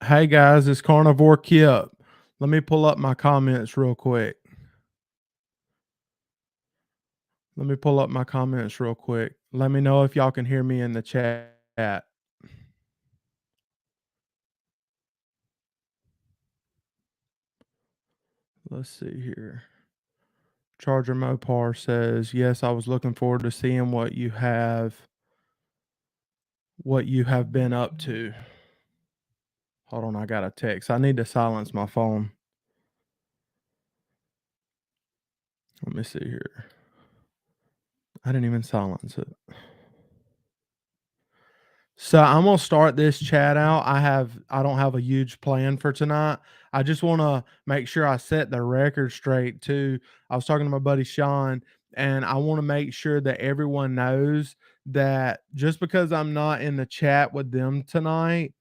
Hey guys, it's Carnivore Kipp. Let me pull up my comments real quick. Let me know if y'all can hear me in the chat. Let's see here. Charger Mopar says, "Yes, I was looking forward to seeing what you have been up to." Hold on, I got a text. I need to silence my phone. Let me see here. I didn't even silence it. So I'm gonna start this chat out. I don't have a huge plan for tonight. I just wanna make sure I set the record straight too. I was talking to my buddy Sean, and I wanna make sure that everyone knows that just because I'm not in the chat with them tonight,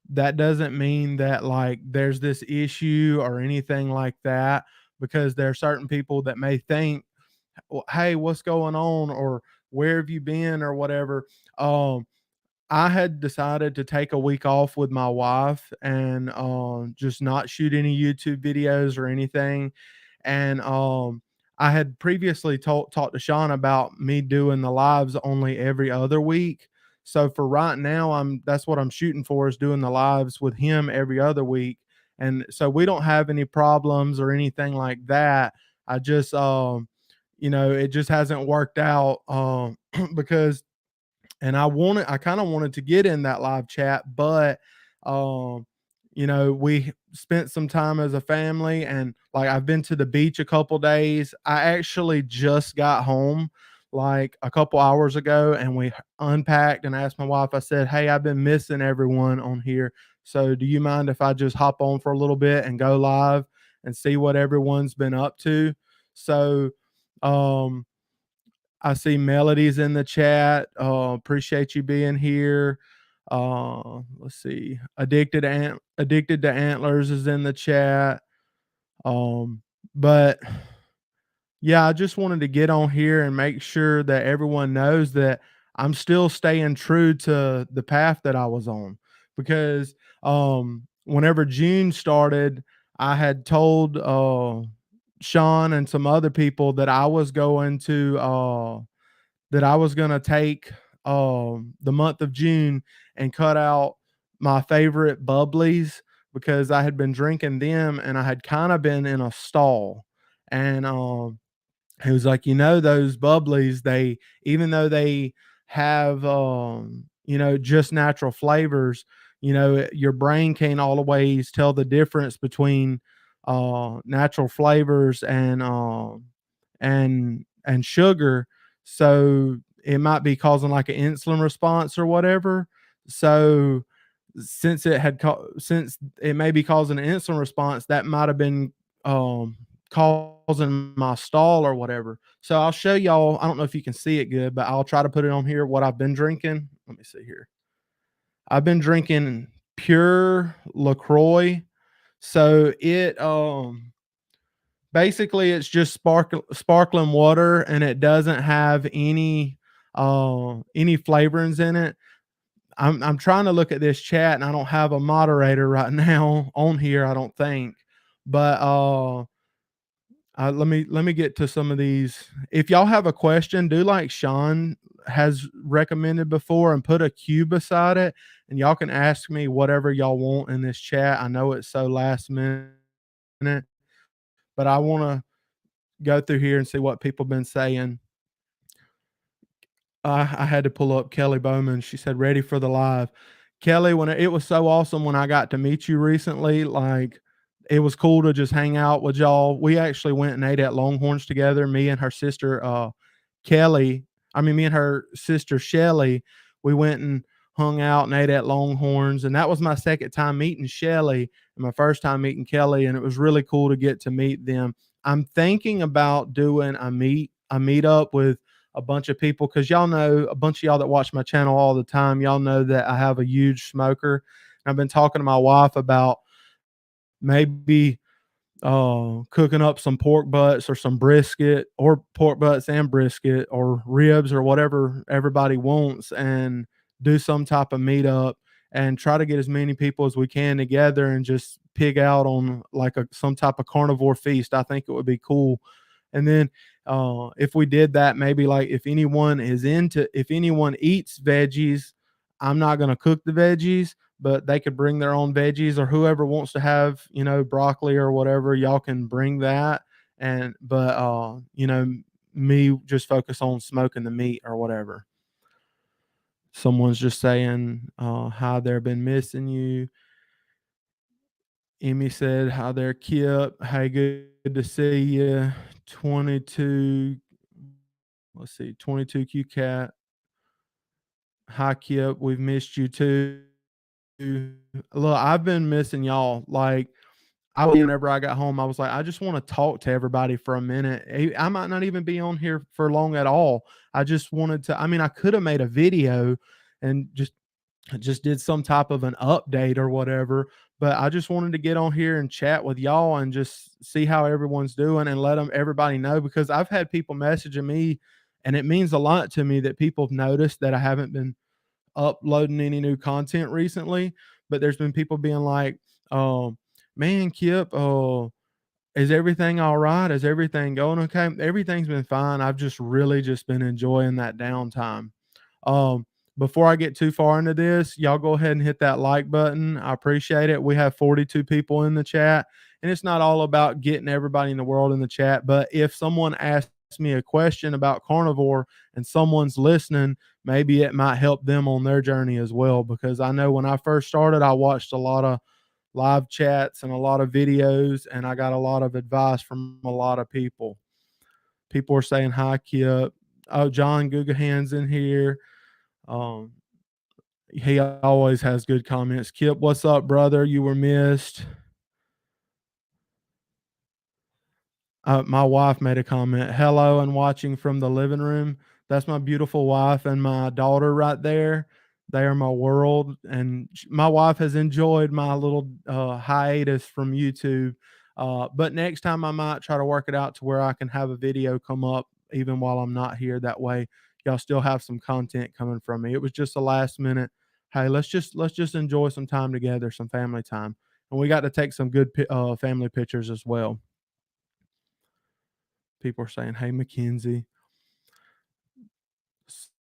that doesn't mean that like there's this issue or anything like that. Because there are certain people that may think, well, hey, what's going on? Or where have you been or whatever. I had decided to take a week off with my wife and just not shoot any YouTube videos or anything. And I had previously talked to Sean about me doing the lives only every other week. So for right now, that's what I'm shooting for, is doing the lives with him every other week. And so we don't have any problems or anything like that. I just it just hasn't worked out because I kind of wanted to get in that live chat, but um, we spent some time as a family, and like I've been to the beach a couple days. I actually just got home like a couple hours ago, and we unpacked and asked my wife. I said, "Hey, I've been missing everyone on here. So do you mind if I just hop on for a little bit and go live and see what everyone's been up to?" So um I see Melodies in the chat. Appreciate you being here. Let's see. Addicted to Antlers is in the chat. But yeah, I just wanted to get on here and make sure that everyone knows that I'm still staying true to the path that I was on. Because whenever June started, I had told Sean and some other people that I was gonna take the month of June and cut out my favorite bubblies because I had been drinking them and I had kind of been in a stall. And he was like, those bubblies, they, even though they have just natural flavors, your brain can't always tell the difference between natural flavors and sugar. So it might be causing like an insulin response or whatever. So since it may be causing an insulin response, that might have been causing my stall or whatever. So I'll show y'all. I don't know if you can see it good, but I'll try to put it on here what I've been drinking. Let me see here. I've been drinking pure LaCroix. So it basically it's just sparkling water, and it doesn't have any flavorings in it. I'm trying to look at this chat, and I don't have a moderator right now on here, I don't think. But let me get to some of these. If y'all have a question, do like Sean has recommended before and put a Q beside it, and y'all can ask me whatever y'all want in this chat. I know it's so last minute, but I want to go through here and see what people been saying. I had to pull up Kelly Bowman. She said, "Ready for the live." Kelly, when it was so awesome when I got to meet you recently, like it was cool to just hang out with y'all. We actually went and ate at Longhorns together. Me and her sister, Kelly. I mean, me and her sister Shelly. We went and hung out and ate at Longhorns, and that was my second time meeting Shelly and my first time meeting Kelly, and it was really cool to get to meet them. I'm thinking about doing a meetup with a bunch of people, because y'all know, a bunch of y'all that watch my channel all the time, y'all know that I have a huge smoker. I've been talking to my wife about maybe cooking up some pork butts or some brisket, or pork butts and brisket, or ribs, or whatever everybody wants, and do some type of meetup and try to get as many people as we can together and just pig out on like a some type of carnivore feast. I think it would be cool. And then if we did that, maybe like if anyone eats veggies, I'm not going to cook the veggies, but they could bring their own veggies, or whoever wants to have, broccoli or whatever, y'all can bring that. And, but, me just focus on smoking the meat or whatever. Someone's just saying, "Hi there, been missing you." Emmy said, "Hi there, Kip. Hey, good to see you." 22, let's see, 22 Q Cat. Hi, Kip. We've missed you too. Look, I've been missing y'all. Like, whenever I got home, I was like, I just want to talk to everybody for a minute. I might not even be on here for long at all. I just wanted to, I mean, I could have made a video and just did some type of an update or whatever, but I just wanted to get on here and chat with y'all and just see how everyone's doing and let everybody know, because I've had people messaging me, and it means a lot to me that people have noticed that I haven't been uploading any new content recently. But there's been people being like, "Oh, man, Kip, oh, is everything all right? Is everything going okay?" Everything's been fine. I've just really just been enjoying that downtime. Um, Before I get too far into this, y'all go ahead and hit that like button. I appreciate it. We have 42 people in the chat, and it's not all about getting everybody in the world in the chat, but if someone asks me a question about carnivore and someone's listening, maybe it might help them on their journey as well. Because I know when I first started, I watched a lot of live chats and a lot of videos, and I got a lot of advice from a lot of people. People are saying hi, Kip. Oh, John Gugahan's in here. Um, he always has good comments. Kip, what's up, brother? You were missed. My wife made a comment. Hello, and watching from the living room. That's my beautiful wife and my daughter right there. They are my world. And my wife has enjoyed my little hiatus from YouTube. But next time I might try to work it out to where I can have a video come up even while I'm not here. That way, y'all still have some content coming from me. It was just a last minute. Hey, let's just enjoy some time together, some family time, and we got to take some good family pictures as well. People are saying, "Hey, Mackenzie."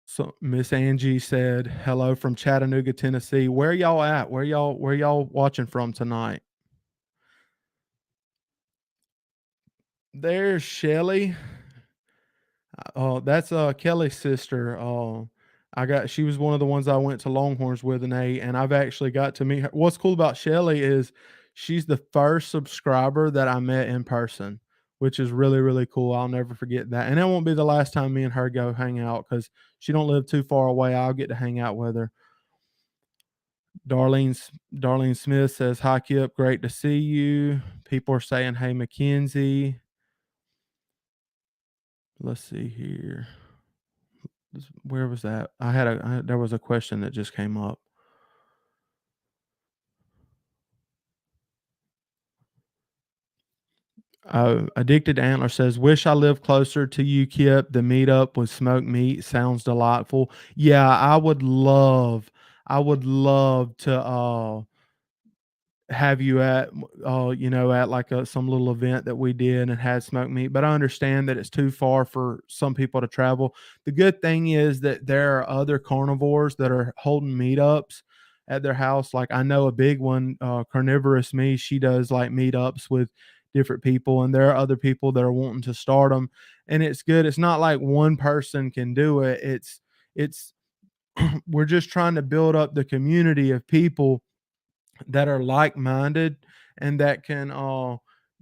So Miss Angie said, "Hello from Chattanooga, Tennessee." Where y'all at? Where y'all watching from tonight? There's Shelly. Oh, that's Kelly's sister. She was one of the ones I went to Longhorns with, and I've actually got to meet her. What's cool about Shelly is she's the first subscriber that I met in person, which is really, really cool. I'll never forget that. And it won't be the last time me and her go hang out, because she don't live too far away. I'll get to hang out with her. Darlene Smith says, "Hi, Kip. Great to see you." People are saying, "Hey, Mackenzie." Let's see here. Where was that? There was a question that just came up. Addicted Antler says, "Wish I lived closer to you, Kip. The meetup with smoked meat sounds delightful." Yeah, I would love to have you at like some little event that we did and had smoked meat. But I understand that it's too far for some people to travel. The good thing is that there are other carnivores that are holding meetups at their house. Like, I know a big one, Carnivorous Me. She does like meetups with different people, and there are other people that are wanting to start them. And it's good. It's not like one person can do it. It's we're just trying to build up the community of people that are like-minded and that can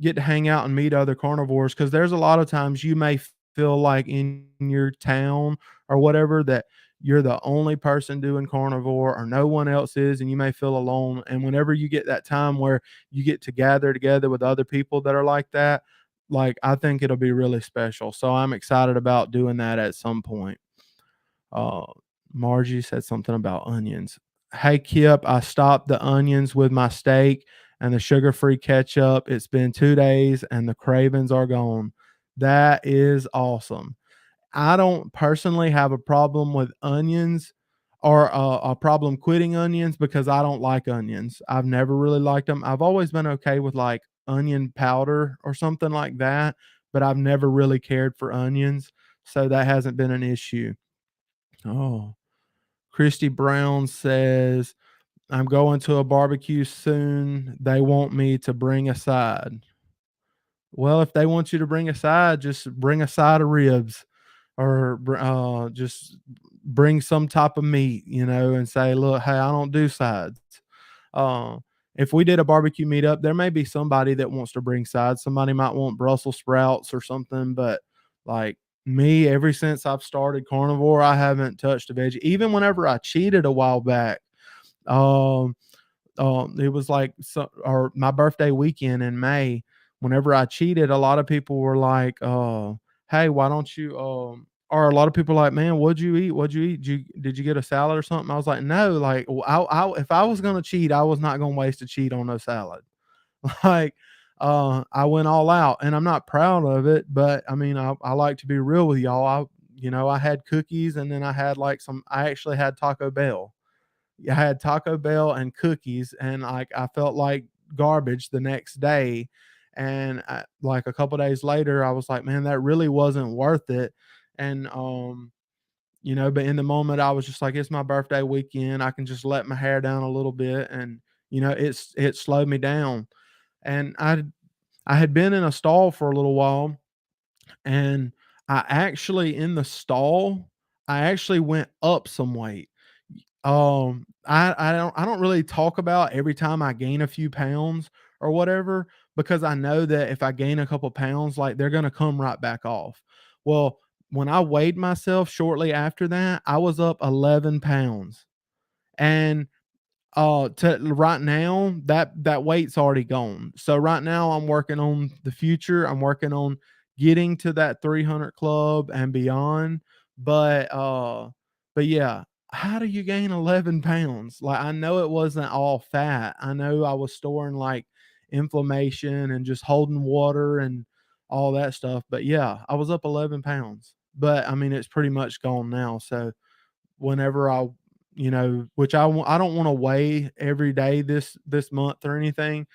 get to hang out and meet other carnivores. Because there's a lot of times you may feel like in your town or whatever that you're the only person doing carnivore or no one else is, and you may feel alone. And whenever you get that time where you get to gather together with other people that are like that, like, I think it'll be really special. So I'm excited about doing that at some point. uh, Margie said something about onions. Hey, Kip, I stopped the onions with my steak and the sugar free ketchup. It's been 2 days and the cravings are gone. That is awesome. I don't personally have a problem with onions or a problem quitting onions because I don't like onions. I've never really liked them. I've always been okay with like onion powder or something like that, but I've never really cared for onions, so that hasn't been an issue. Oh, Christy Brown says, I'm going to a barbecue soon. They want me to bring a side. Well, if they want you to bring a side, just bring a side of ribs or just bring some type of meat, and say, look, hey, I don't do sides. Uh, if we did a barbecue meetup, there may be somebody that wants to bring sides. Somebody might want Brussels sprouts or something, but like me, ever since I've started carnivore, I haven't touched a veggie. Even whenever I cheated a while back, um, it was like or my birthday weekend in May. Whenever I cheated, a lot of people were like, "Hey, why don't you?" Or a lot of people were like, "Man, what'd you eat? What'd you eat? Did you get a salad or something?" I was like, "No, like, if I was gonna cheat, I was not gonna waste a cheat on no salad." Like, I went all out, and I'm not proud of it, but I mean, I like to be real with y'all. I had cookies, and then I had like some. I actually had Taco Bell. I had Taco Bell and cookies, and like I felt like garbage the next day. And like a couple days later, I was like, man, that really wasn't worth it. And but in the moment, I was just like, it's my birthday weekend. I can just let my hair down a little bit, and it slowed me down. And I had been in a stall for a little while, and I actually in the stall, I actually went up some weight. I don't really talk about every time I gain a few pounds or whatever, because I know that if I gain a couple pounds, like they're gonna come right back off. Well, when I weighed myself shortly after that, I was up 11 pounds. And to right now, that weight's already gone. So right now I'm working on the future. I'm working on getting to that 300 club and beyond. But but yeah, how do you gain 11 pounds? Like I know it wasn't all fat. I know I was storing like inflammation and just holding water and all that stuff. But yeah, I was up 11 pounds. But I mean, it's pretty much gone now. So whenever which I don't wanna weigh every day this month or anything.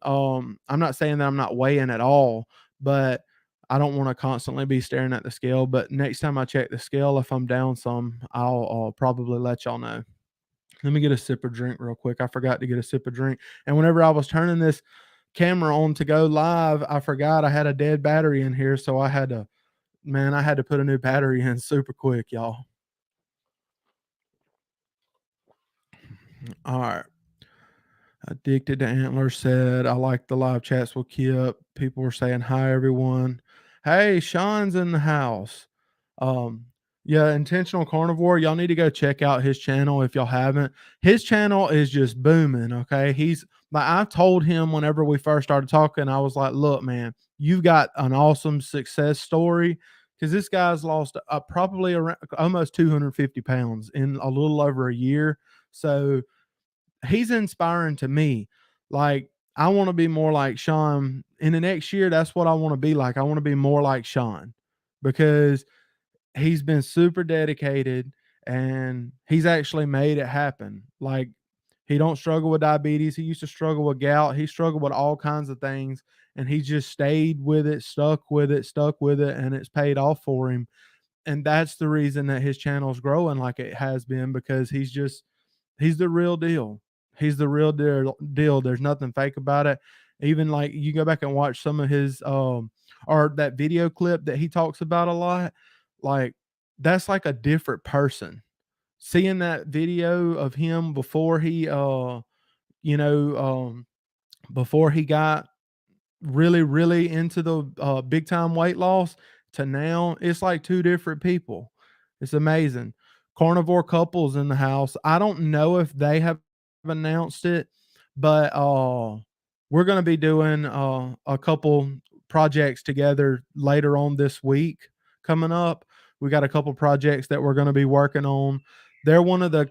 I'm not saying that I'm not weighing at all, but I don't wanna constantly be staring at the scale. But next time I check the scale, if I'm down some, I'll probably let y'all know. Let me get a sip of drink real quick. I forgot to get a sip of drink, and whenever I was turning this camera on to go live, I forgot I had a dead battery in here, so I had to put a new battery in super quick, y'all. Alright. Addicted to Antlers said, I like the live chats with Kip. People were saying hi, everyone. Hey, Sean's in the house. Um, yeah, Intentional Carnivore. Y'all need to go check out his channel if y'all haven't. His channel is just booming. Okay. He's like, I told him whenever we first started talking, I was like, look, man, you've got an awesome success story because this guy's lost probably around almost 250 pounds in a little over a year. So, he's inspiring to me. Like, I want to be more like Sean in the next year. That's what I want to be like. I want to be more like Sean because he's been super dedicated and he's actually made it happen. Like, he don't struggle with diabetes. He used to struggle with gout. He struggled with all kinds of things, and he just stayed with it, stuck with it, and it's paid off for him. And that's the reason that his channel's growing like it has been, because he's the real deal. He's the real deal. There's nothing fake about it. Even like you go back and watch some of his or that video clip that he talks about a lot, like that's like a different person. Seeing that video of him before he you know before he got really, really into the big time weight loss to now, it's like two different people. It's amazing. Carnivore couples in the house. I don't know if they have announced it, but we're going to be doing a couple projects together later on this week coming up. We got a couple projects that we're going to be working on. They're one of the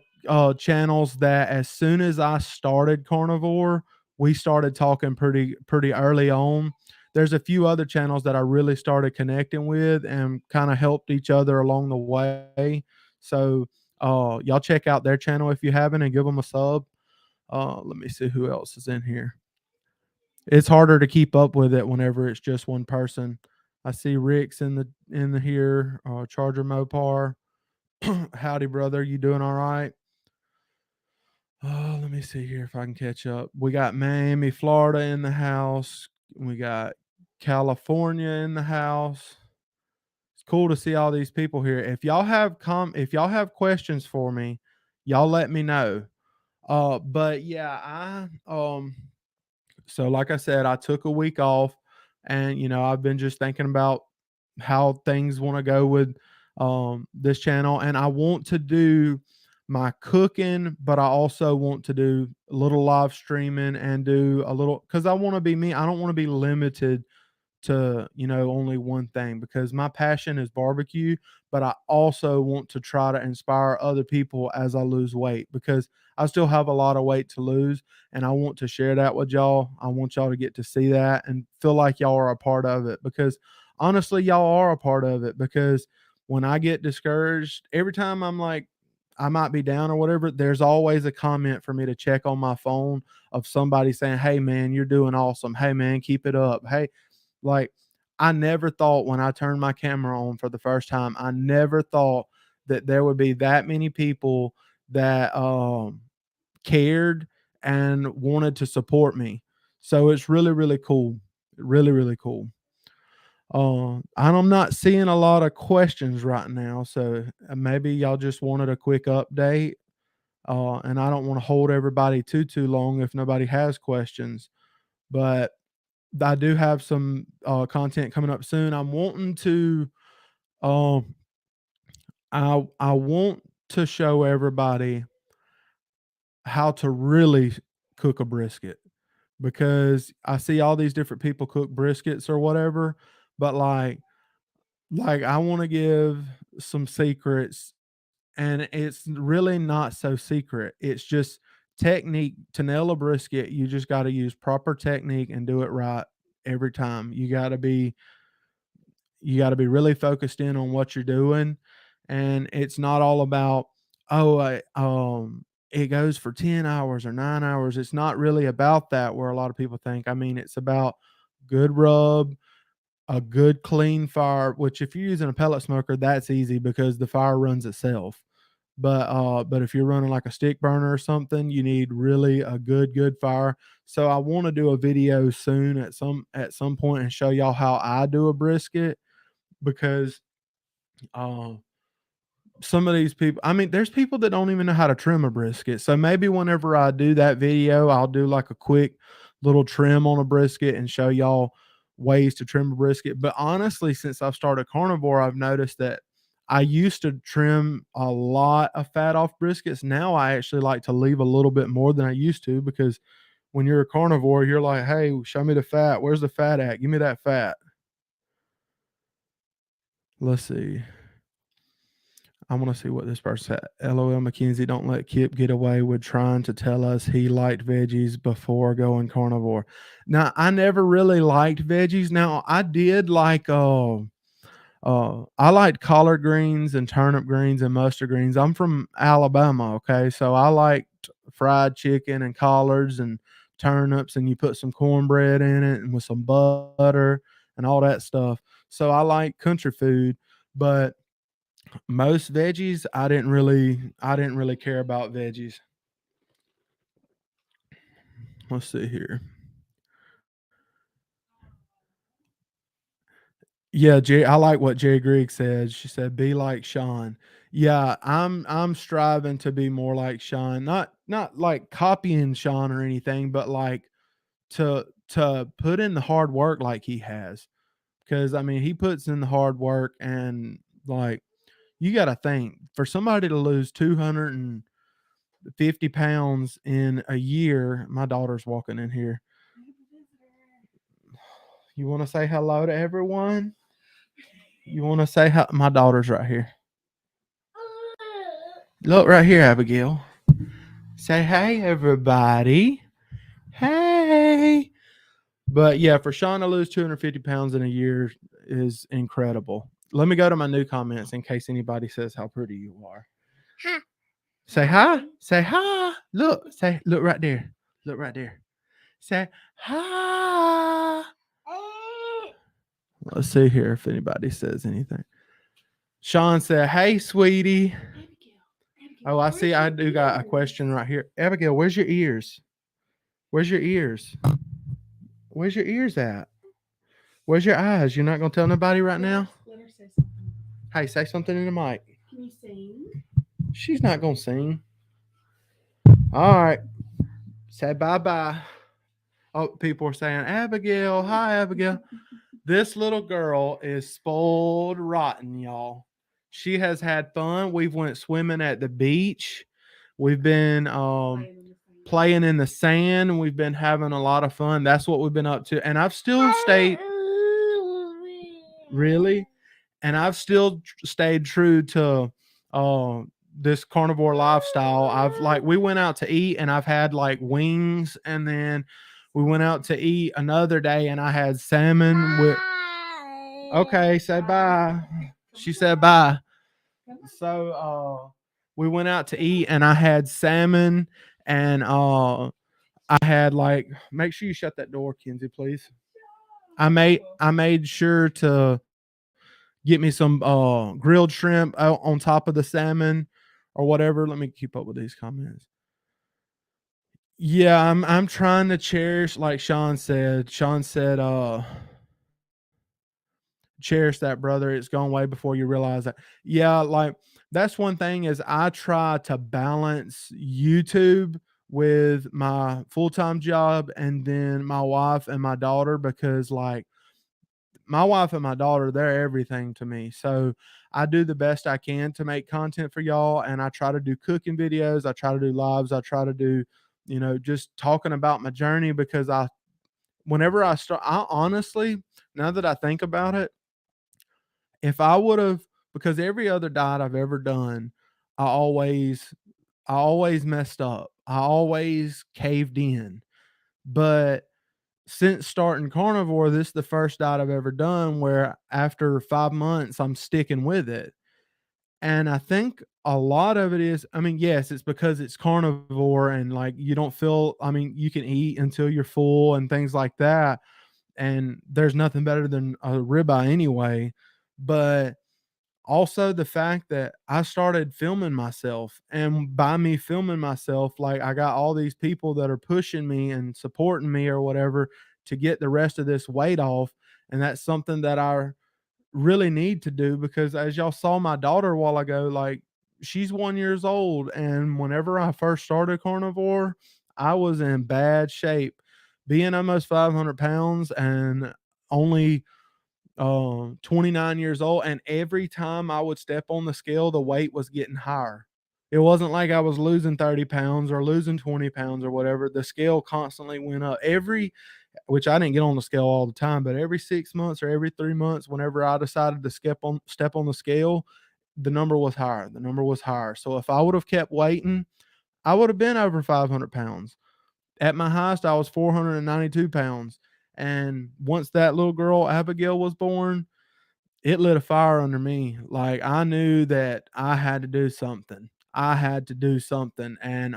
channels that as soon as I started Carnivore, we started talking pretty early on. There's a few other channels that I really started connecting with and kind of helped each other along the way. So Y'all check out their channel if you haven't and give them a sub. Let me see who else is in here. It's harder to keep up with it whenever it's just one person. I see Rick's in the here. Charger Mopar. Howdy, brother. You doing all right? Let me see here if I can catch up. We got Miami, Florida in the house. We got California in the house. It's cool to see all these people here. If y'all have questions for me, y'all let me know. But yeah, so like I said, I took a week off and I've been just thinking about how things want to go with this channel, and I want to do my cooking, but I also want to do a little live streaming and do a little cuz I want to be me. I don't want to be limited to only one thing, because my passion is barbecue, but I also want to try to inspire other people as I lose weight, because I still have a lot of weight to lose, and I want to share that with y'all. I want y'all to get to see that and feel like y'all are a part of it, because honestly y'all are a part of it. Because when I get discouraged, every time I'm like I might be down or whatever, there's always a comment for me to check on my phone of somebody saying, "Hey man, you're doing awesome. Hey man, keep it up. Hey." Like, I never thought when I turned my camera on for the first time, I never thought that there would be that many people that cared and wanted to support me. So it's really, really cool. Really, really cool. And I'm not seeing a lot of questions right now. So maybe y'all just wanted a quick update. And I don't want to hold everybody too long if nobody has questions. But I do have some content coming up soon. I'm wanting to um I want to show everybody how to really cook a brisket, because I see all these different people cook briskets or whatever, but like I want to give some secrets, and it's really not so secret. It's just technique. To nail a brisket, you just got to use proper technique and do it right every time. You got to be really focused in on what you're doing, and it's not all about, oh, it goes for 10 hours or 9 hours. It's not really about that, where a lot of people think. I mean, it's about good rub, a good clean fire, which if you're using a pellet smoker, that's easy because the fire runs itself. But if you're running like a stick burner or something, you need really a good fire. So I want to do a video soon at some point and show y'all how I do a brisket, because uh, some of these people, I mean, there's people that don't even know how to trim a brisket. So maybe whenever I do that video, I'll do like a quick little trim on a brisket and show y'all ways to trim a brisket. But honestly, since I've started carnivore, I've noticed that I used to trim a lot of fat off briskets. Now I actually like to leave a little bit more than I used to, because when you're a carnivore, you're like, hey, show me the fat. Where's the fat at? Give me that fat. Let's see. I want to see what this person said. LOL McKenzie, don't let Kipp get away with trying to tell us he liked veggies before going carnivore. Now, I never really liked veggies. Now, I did like I liked collard greens and turnip greens and mustard greens. I'm from Alabama, okay? So I liked fried chicken and collards and turnips, and you put some cornbread in it and with some butter and all that stuff. So I like country food, but most veggies, I didn't really care about veggies. Let's see here. Yeah, I like what Jerry Grigg said. She said, "Be like Sean." Yeah, I'm striving to be more like Sean. Not like copying Sean or anything, but like to put in the hard work like he has. Because I mean, he puts in the hard work, and like you got to think, for somebody to lose 250 pounds in a year. My daughter's walking in here. You want to say hello to everyone? You want to say hi? My daughter's right here. Look right here, Abigail. Say hey, everybody. Hey. But yeah, for Sean to lose 250 pounds in a year is incredible. Let me go to my new comments in case anybody says how pretty you are. Say hi. Say hi. Look. Say look right there. Look right there. Say hi. Let's see here if anybody says anything. Sean said, "Hey, sweetie." Oh, I see. I do got a question right here. Abigail, where's your ears? Where's your ears? Where's your ears at? Where's your eyes? You're not gonna tell nobody right now? Let her say something. Hey, say something in the mic. Can you sing? She's not gonna sing. All right. Say bye bye. Oh, people are saying, Abigail, hi, Abigail. This little girl is spoiled rotten, y'all. She has had fun. We've went swimming at the beach. We've been playing in the sand. We've been having a lot of fun. That's what we've been up to. And I've still stayed really, and I've still stayed true to uh, this carnivore lifestyle. I've like we went out to eat, and I've had like wings, and then we went out to eat another day, and I had salmon with. Okay, say bye. She said bye. So we went out to eat, and I had salmon, and I had like make sure you shut that door, Kenzie, please. I made sure to get me some grilled shrimp out on top of the salmon or whatever. Let me keep up with these comments. Yeah, I'm trying to cherish, like Sean said. Sean said, cherish that, brother. It's gone way before you realize that. Yeah, like that's one thing is I try to balance YouTube with my full-time job and then my wife and my daughter because like my wife and my daughter, they're everything to me. So I do the best I can to make content for y'all. And I try to do cooking videos. I try to do lives. I try to do, just talking about my journey because whenever I start, I honestly, now that I think about it, if I would have, because every other diet I've ever done, I always, I always messed up. I always caved in. But since starting carnivore, this is the first diet I've ever done where after 5 months, I'm sticking with it. And I think a lot of it is, I mean, yes, it's because it's carnivore and like you don't feel, I mean, you can eat until you're full and things like that. And there's nothing better than a ribeye anyway. But also the fact that I started filming myself, and by me filming myself, like I got all these people that are pushing me and supporting me or whatever to get the rest of this weight off. And that's something that I really need to do because as y'all saw my daughter a while ago, like she's 1 years old. And whenever I first started carnivore, I was in bad shape. Being almost 500 pounds and only 29 years old, and every time I would step on the scale, the weight was getting higher. It wasn't like I was losing 30 pounds or losing 20 pounds or whatever. The scale constantly went up which I didn't get on the scale all the time, but every 6 months or every 3 months, whenever I decided to step on the scale, the number was higher. The number was higher. So if I would have kept waiting, I would have been over 500 pounds. At my highest, I was 492 pounds. And once that little girl, Abigail, was born, it lit a fire under me. Like I knew that I had to do something. I had to do something. And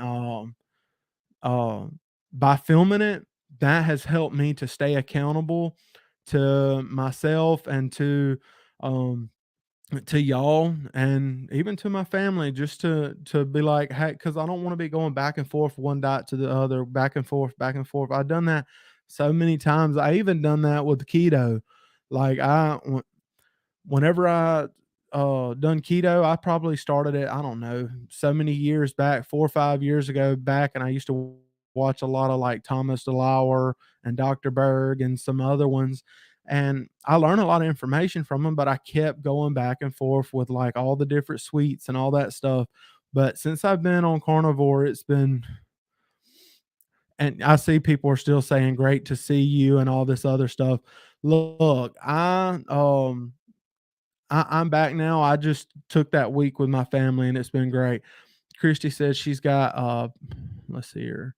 uh, by filming it, that has helped me to stay accountable to myself and um, to y'all and even to my family just to be like hey because I don't want to be going back and forth one diet to the other back and forth. I've done that so many times. I even done that with keto. Like whenever I done keto, I probably started it, I don't know, so many years back, 4 or 5 years ago back, and I used to watch a lot of like Thomas DeLauer and Dr. Berg and some other ones. And I learned a lot of information from them, but I kept going back and forth with like all the different sweets and all that stuff. But since I've been on carnivore, it's been, and I see people are still saying great to see you and all this other stuff. Look, I'm back now. I just took that week with my family and it's been great. Christy says she's got let's see here.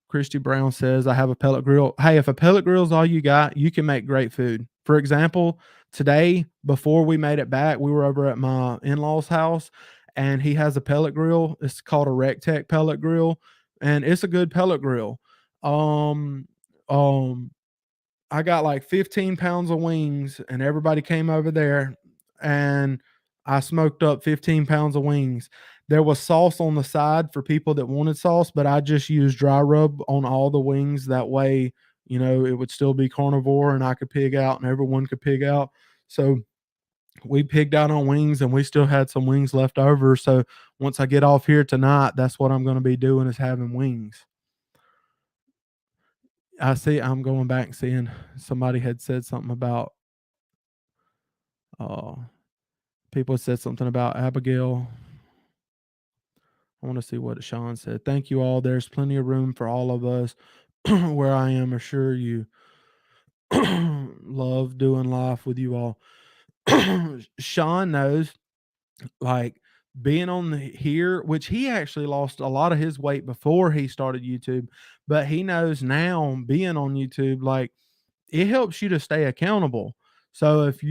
Christy Brown says I have a pellet grill. Hey, if a pellet grill is all you got, you can make great food. For example, today before we made it back, we were over at my in-laws house and he has a pellet grill. It's called a Rectech pellet grill, and it's a good pellet grill. Um, um, I got like 15 pounds of wings, and everybody came over there, and I smoked up 15 pounds of wings. There was sauce on the side for people that wanted sauce, but I just used dry rub on all the wings. That way, it would still be carnivore and I could pig out and everyone could pig out. So we pigged out on wings and we still had some wings left over. So once I get off here tonight, that's what I'm going to be doing is having wings. I'm going back and seeing somebody had said something about uh people said something about Abigail. I want to see what Sean said. Thank you all. There's plenty of room for all of us. Where I am, assure you, love doing life with you all. Sean knows, like being on here, which he actually lost a lot of his weight before he started YouTube, but he knows now being on YouTube, like it helps you to stay accountable. So if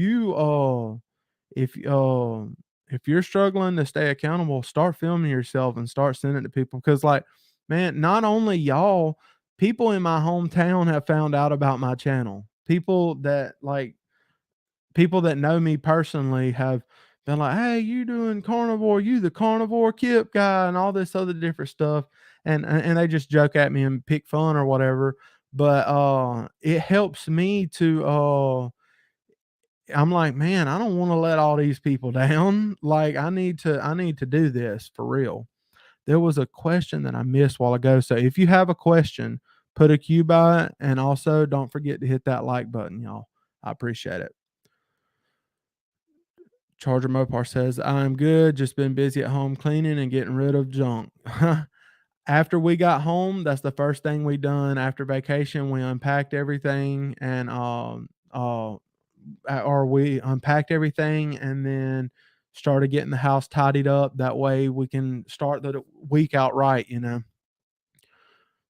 if you're struggling to stay accountable, start filming yourself and start sending it to people because like, man, not only y'all, people in my hometown have found out about my channel. People that know me personally have been like, "Hey, you doing carnivore? You the carnivore Kipp guy?" and all this other different stuff. And they just joke at me and pick fun or whatever. But it helps me to I'm like, man, I don't want to let all these people down. Like I need to do this for real. There was a question that I missed while ago. So if you have a question, put a Q by it, and also don't forget to hit that like button, y'all. I appreciate it. Charger Mopar says, I'm good. Just been busy at home cleaning and getting rid of junk. After we got home, that's the first thing we done after vacation. We unpacked everything and or we unpacked everything and then started getting the house tidied up. That way we can start the week out right.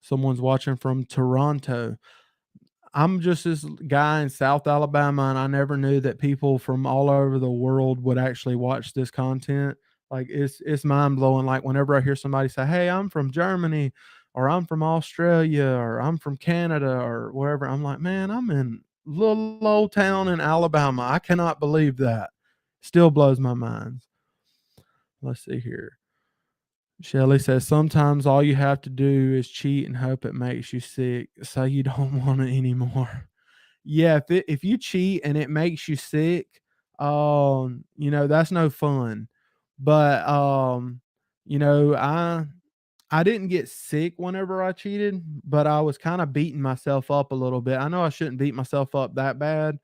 Someone's watching from Toronto. I'm just this guy in South Alabama, and I never knew that people from all over the world would actually watch this content. Like it's mind blowing. Like whenever I hear somebody say, "Hey, I'm from Germany," or "I'm from Australia," or "I'm from Canada," or wherever, I'm like, man, I'm in little old town in Alabama. I cannot believe that. Still blows my mind. Let's see here. Shelly says sometimes all you have to do is cheat and hope it makes you sick, so you don't want it anymore. Yeah, if you cheat and it makes you sick, that's no fun. But you know, I didn't get sick whenever I cheated, but I was kind of beating myself up a little bit. I know I shouldn't beat myself up that bad.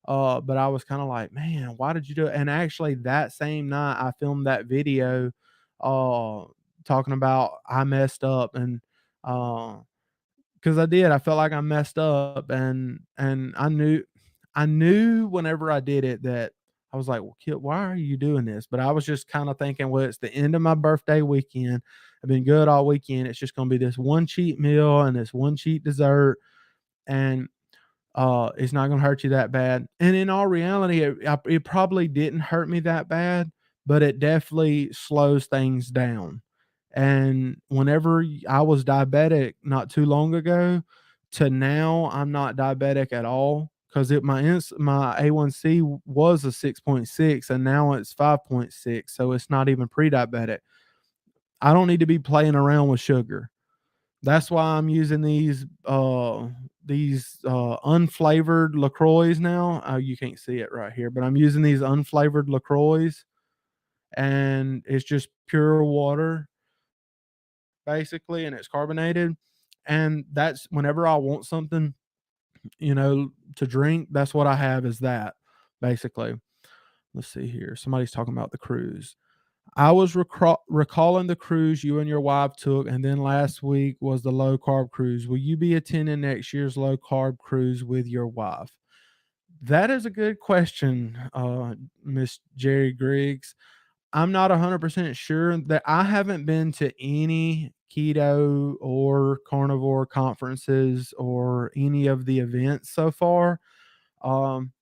But I was kind of like, man, why did you do it? And actually that same night I filmed that video uh talking about I messed up and uh 'cause I did, I felt like I messed up and I knew whenever I did it that I was like, "Well, Kip, why are you doing this?" But I was just kinda thinking, "Well, it's the end of my birthday weekend. I've been good all weekend. It's just gonna be this one cheat meal and this one cheat dessert, and it's not gonna hurt you that bad." And in all reality, it probably didn't hurt me that bad, but it definitely slows things down. And whenever I was diabetic not too long ago to now, I'm not diabetic at all because my A1C was a 6.6 and now it's 5.6, so it's not even pre-diabetic. I don't need to be playing around with sugar. That's why I'm using these unflavored LaCroix now. You can't see it right here, but I'm using these unflavored LaCroix, and it's just pure water basically, and it's carbonated. And that's whenever I want something, to drink, that's what I have is that basically. Let's see here. Somebody's talking about the cruise. I was recalling the cruise you and your wife took, and then last week was the low carb cruise. Will you be attending next year's low carb cruise with your wife? That is a good question, Miss Jerry Griggs. I'm not 100% sure that I haven't been to any keto or carnivore conferences or any of the events so far. Um,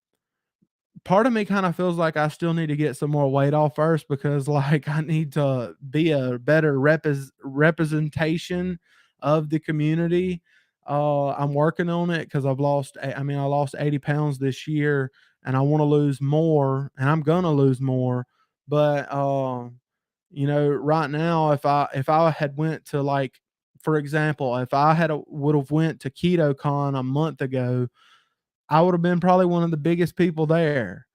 part of me kinda feels like I still need to get some more weight off first because, like, I need to be a better representation of the community. I'm working on it because I lost 80 pounds this year, and I wanna lose more, and I'm gonna lose more, but, right now, if I had went to, like, for example, if I had would've went to KetoCon a month ago, I would have been probably one of the biggest people there,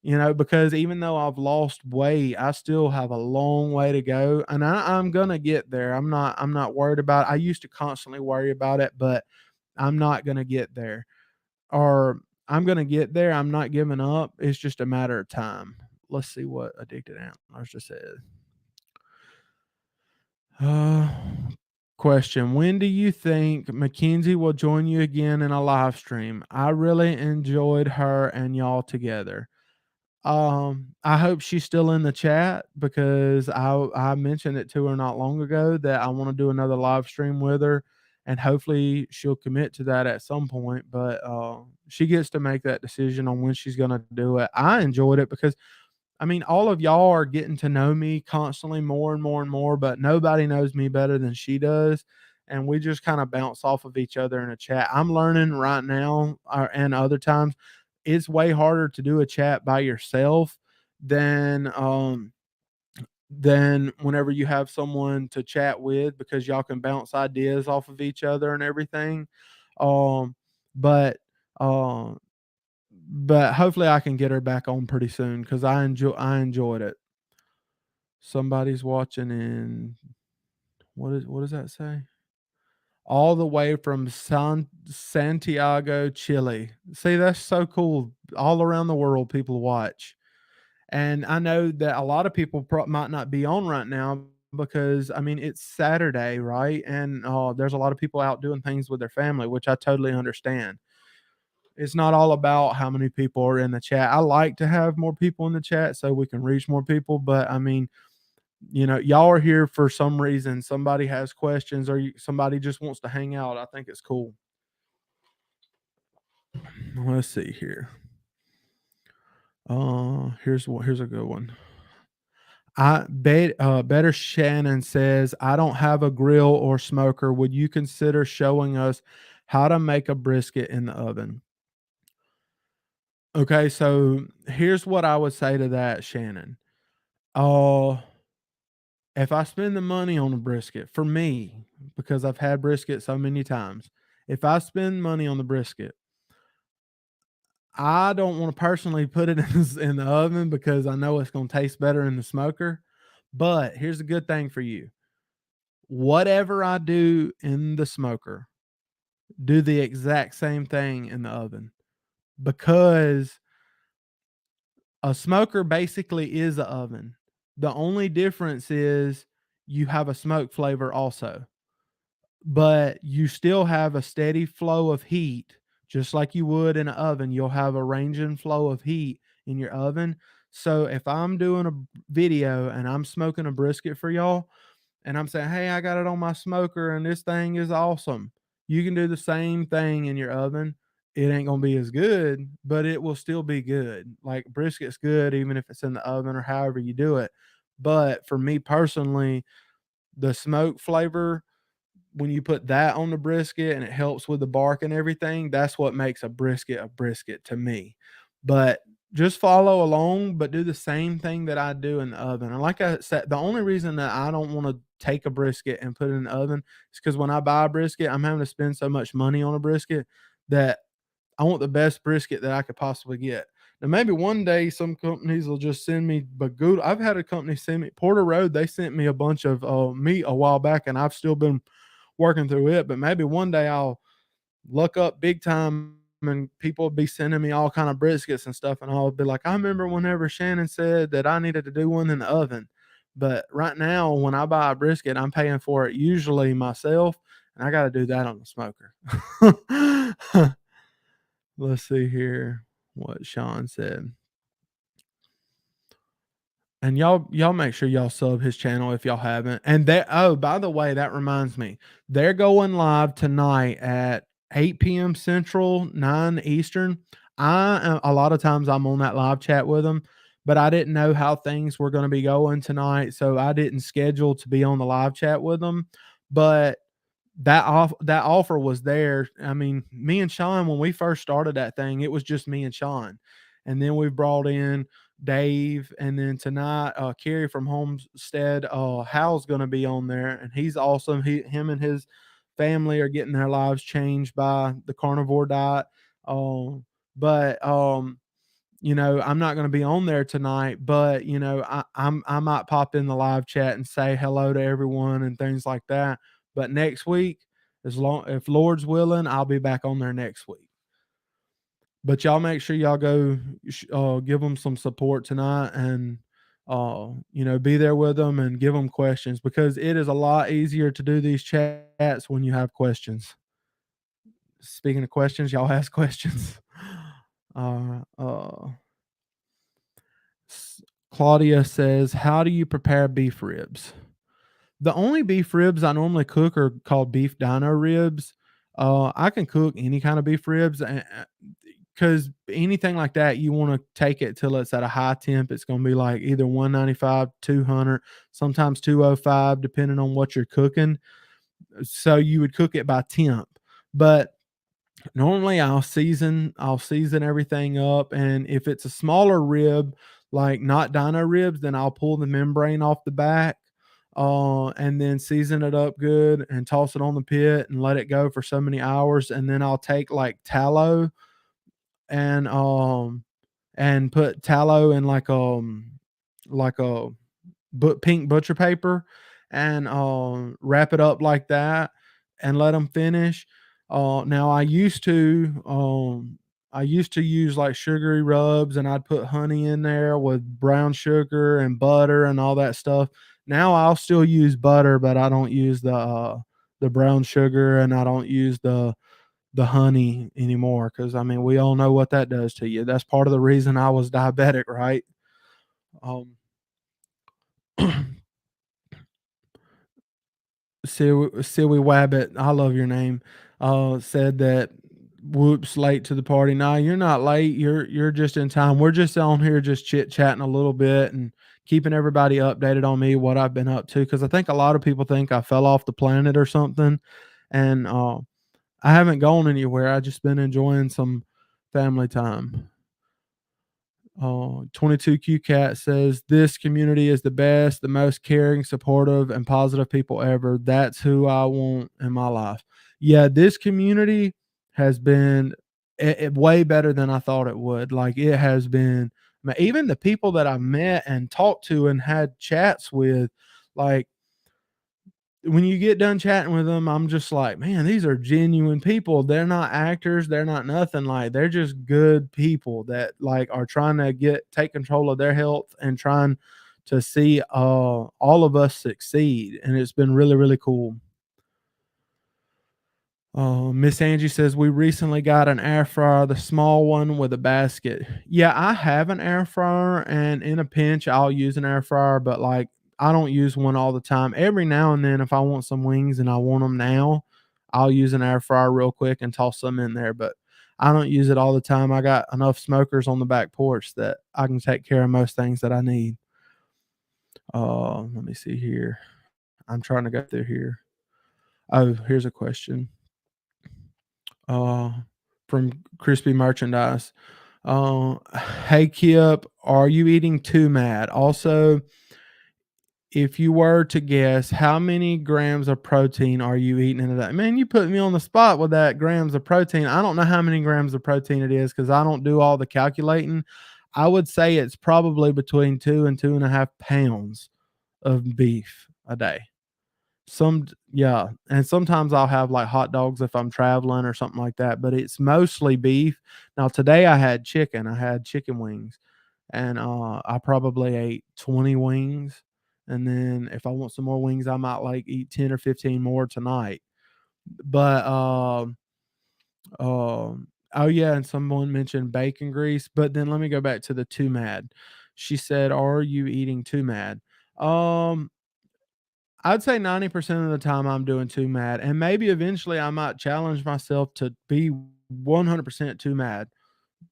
because even though I've lost weight, I still have a long way to go, and I'm gonna get there. I'm not worried about it. I used to constantly worry about it, but I'm not gonna get there. Or I'm gonna get there. I'm not giving up. It's just a matter of time. Let's see what Addicted Antlers just said. Uh, Question: When do you think Mackenzie will join you again in a live stream? I really enjoyed her and y'all together. I hope she's still in the chat because I mentioned it to her not long ago that I want to do another live stream with her, and hopefully she'll commit to that at some point. But she gets to make that decision on when she's going to do it. I enjoyed it because all of y'all are getting to know me constantly more and more and more, but nobody knows me better than she does. And we just kind of bounce off of each other in a chat. I'm learning right now, and other times, it's way harder to do a chat by yourself than whenever you have someone to chat with because y'all can bounce ideas off of each other and everything. Um, but uh, but hopefully I can get her back on pretty soon because I enjoyed it. Somebody's watching in what does that say? All the way from Santiago, Chile. See, that's so cool. All around the world, people watch. And I know that a lot of people might not be on right now because it's Saturday, right? And there's a lot of people out doing things with their family, which I totally understand. It's not all about how many people are in the chat. I like to have more people in the chat so we can reach more people, but y'all are here for some reason. Somebody has questions or somebody just wants to hang out. I think it's cool. Let's see here. Here's a good one. Better Shannon says, I don't have a grill or smoker. Would you consider showing us how to make a brisket in the oven? Okay, so here's what I would say to that, Shannon. Uh, if I spend the money on a brisket, for me, because I've had brisket so many times, if I spend money on the brisket, I don't want to personally put it in the oven because I know it's going to taste better in the smoker. But here's a good thing for you: whatever I do in the smoker, do the exact same thing in the oven because a smoker basically is a oven. The only difference is you have a smoke flavor also, but you still have a steady flow of heat, just like you would in an oven. You'll have a range and flow of heat in your oven. So if I'm doing a video and I'm smoking a brisket for y'all, and I'm saying, "Hey, I got it on my smoker and this thing is awesome." You can do the same thing in your oven. It ain't gonna be as good, but it will still be good. Like brisket's good even if it's in the oven or however you do it. But for me personally, the smoke flavor, when you put that on the brisket and it helps with the bark and everything, that's what makes a brisket to me. But just follow along, but do the same thing that I do in the oven. And like I said, the only reason that I don't want to take a brisket and put it in the oven is because when I buy a brisket, I'm having to spend so much money on a brisket that I want the best brisket that I could possibly get. Now, maybe one day some companies will just send me Bagood. I've had a company send me Porter Road. They sent me a bunch of meat a while back, and I've still been working through it. But maybe one day I'll look up big time and people will be sending me all kind of briskets and stuff, and I'll be like, I remember whenever Shannon said that I needed to do one in the oven. But right now, when I buy a brisket, I'm paying for it usually myself, and I got to do that on the smoker. Let's see here what Sean said. And y'all make sure y'all sub his channel if y'all haven't. And by the way, that reminds me. They're going live tonight at 8 p.m. Central, 9 Eastern. a lot of times I'm on that live chat with them, but I didn't know how things were gonna be going tonight, so I didn't schedule to be on the live chat with them. But that offer was there. I mean, me and Sean, when we first started that thing, it was just me and Sean, and then we brought in Dave, and then tonight, Kerry from Homestead, Hal's gonna be on there, and he's awesome. Him and his family are getting their lives changed by the carnivore diet. Um, but I'm not gonna be on there tonight, but I might pop in the live chat and say hello to everyone and things like that. But next week, as long if Lord's willing, I'll be back on there next week. But y'all make sure y'all go give them some support tonight and be there with them and give them questions because it is a lot easier to do these chats when you have questions. Speaking of questions, y'all ask questions. Uh, uh, Claudia says, "How do you prepare beef ribs?" The only beef ribs I normally cook are called beef dino ribs. I can cook any kind of beef ribs, because anything like that, you want to take it till it's at a high temp. It's going to be like either 195, 200, sometimes 205, depending on what you're cooking. So you would cook it by temp, but normally I'll season everything up, and if it's a smaller rib, like not dino ribs, then I'll pull the membrane off the back, and then season it up good and toss it on the pit and let it go for so many hours, and then I'll take like tallow and put tallow in like a pink butcher paper and wrap it up like that and let them finish. Now I used to use like sugary rubs and I'd put honey in there with brown sugar and butter and all that stuff. Now I'll still use butter, but I don't use the brown sugar and I don't use the honey anymore because I mean we all know what that does to you. That's part of the reason I was diabetic, right? Um, Silly Wabbit, I love your name, said that whoops late to the party. Nah, you're not late. You're just in time. We're just on here just chit chatting a little bit and keeping everybody updated on me, what I've been up to. Cause I think a lot of people think I fell off the planet or something. And I haven't gone anywhere. I just been enjoying some family time. 22Q Cat says, "This community is the best, the most caring, supportive, and positive people ever. That's who I want in my life." Yeah, this community has been way better than I thought it would. Like, it has been, even the people that I've met and talked to and had chats with, like, when you get done chatting with them, I'm just like, man, these are genuine people. They're not actors. They're not nothing. Like, they're just good people that like are trying to take control of their health and trying to see all of us succeed. And it's been really, really cool. Miss Angie says we recently got an air fryer, the small one with a basket. Yeah, I have an air fryer, and in a pinch, I'll use an air fryer, but like I don't use one all the time. Every now and then, if I want some wings and I want them now, I'll use an air fryer real quick and toss some in there. But I don't use it all the time. I got enough smokers on the back porch that I can take care of most things that I need. Let me see here. I'm trying to go through here. Oh, here's a question. uh, from Crispy Merchandise. Hey Kip, are you eating too mad? Also, if you were to guess, how many grams of protein are you eating in a day? Man, you put me on the spot with that grams of protein. I don't know how many grams of protein it is because I don't do all the calculating. I would say it's probably between 2 and 2.5 pounds of beef a day. Yeah, and sometimes I'll have, like, hot dogs if I'm traveling or something like that, but it's mostly beef. Now today I had chicken wings, and, I probably ate 20 wings, and then if I want some more wings, I might, like, eat 10 or 15 more tonight. But, oh, yeah, and someone mentioned bacon grease, but then let me go back to the too mad. She said, "Are you eating too mad?" Um I'd say 90% of the time I'm doing too mad, and maybe eventually I might challenge myself to be 100% too mad.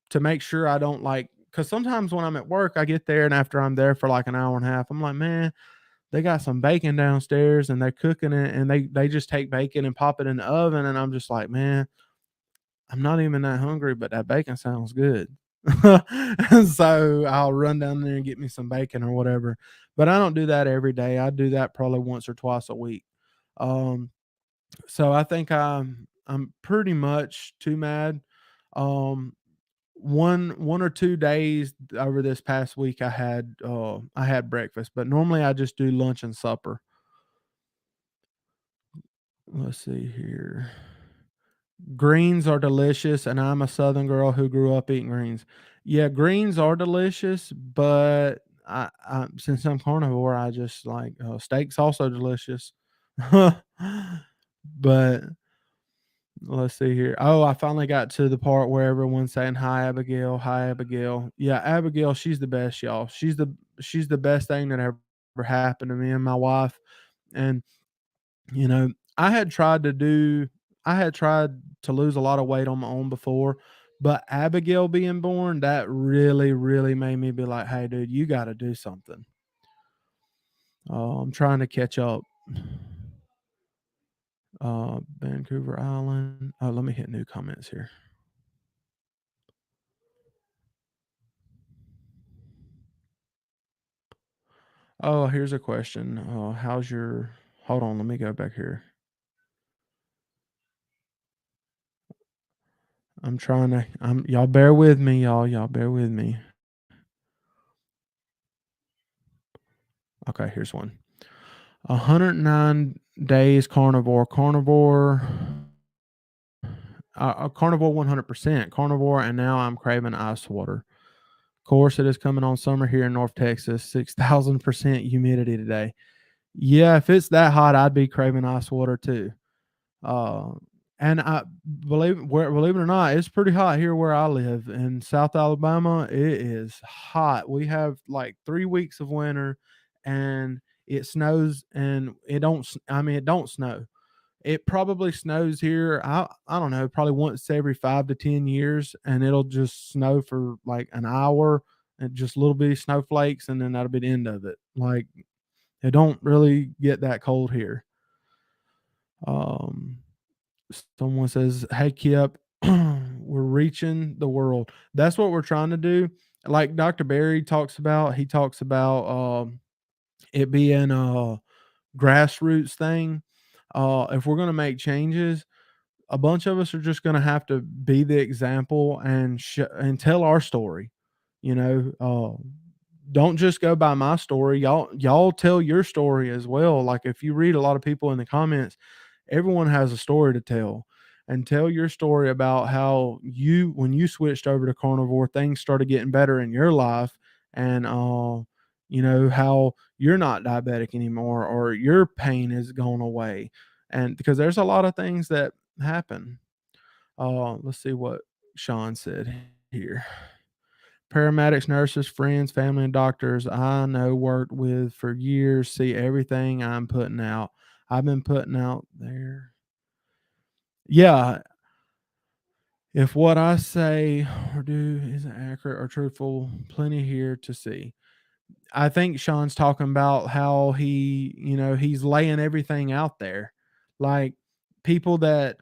to make sure I don't like, because sometimes when I'm at work, I get there and after I'm there for like an hour and a half, I'm like, man, they got some bacon downstairs and they're cooking it and they just take bacon and pop it in the oven. And I'm just like, man, I'm not even that hungry, but that bacon sounds good. And so I'll run down there and get me some bacon or whatever. But I don't do that every day. I do that probably once or twice a week. Um, so I think I'm pretty much too mad. Um, one or 2 days over this past week I had breakfast, but normally I just do lunch and supper. Let's see here. Greens are delicious, and I'm a Southern girl who grew up eating greens. Yeah, greens are delicious, but since I'm carnivore, I just like steak's also delicious. But let's see here. Oh, I finally got to the part where everyone's saying hi, Abigail. Hi, Abigail. Yeah, Abigail, she's the best, y'all. She's the best thing that ever happened to me and my wife. And you know, I had tried to do I had tried to lose a lot of weight on my own before, but Abigail being born, that really, really made me be like, "Hey, dude, you got to do something." I'm trying to catch up. Vancouver Island. Oh, let me hit new comments here. Oh, here's a question. How's your? Hold on, let me go back here. I'm trying to. Y'all bear with me, y'all. Y'all bear with me. Okay, here's one. 109 days carnivore. Carnivore 100%. Carnivore, and now I'm craving ice water. Of course, it is coming on summer here in North Texas. 6,000% humidity today. Yeah, if it's that hot, I'd be craving ice water too. Uh, and I believe it or not, it's pretty hot here where I live in South Alabama. It is hot. We have like 3 weeks of winter, and it snows, and it don't. I mean, it don't snow. It probably snows here. I don't know, probably once every 5 to 10 years, and it'll just snow for like an hour and just little bitty snowflakes, and then that'll be the end of it. Like it don't really get that cold here. Um, Someone says, "Hey, Kip, we're reaching the world." That's what we're trying to do. Like Dr. Barry talks about, he talks about it being a grassroots thing. If we're going to make changes, a bunch of us are just going to have to be the example and and tell our story. You know, don't just go by my story. Y'all tell your story as well. Like if you read a lot of people in the comments, everyone has a story to tell, and tell your story about how you when you switched over to carnivore, things started getting better in your life, and you know how you're not diabetic anymore or your pain has gone away, and because there's a lot of things that happen. Let's see what Sean said here. Paramedics, nurses, friends, family, and doctors I know worked with for years see everything I'm putting out. I've been putting out there. Yeah, if what I say or do isn't accurate or truthful, plenty here to see. I think Sean's talking about how he's laying everything out there. Like people that,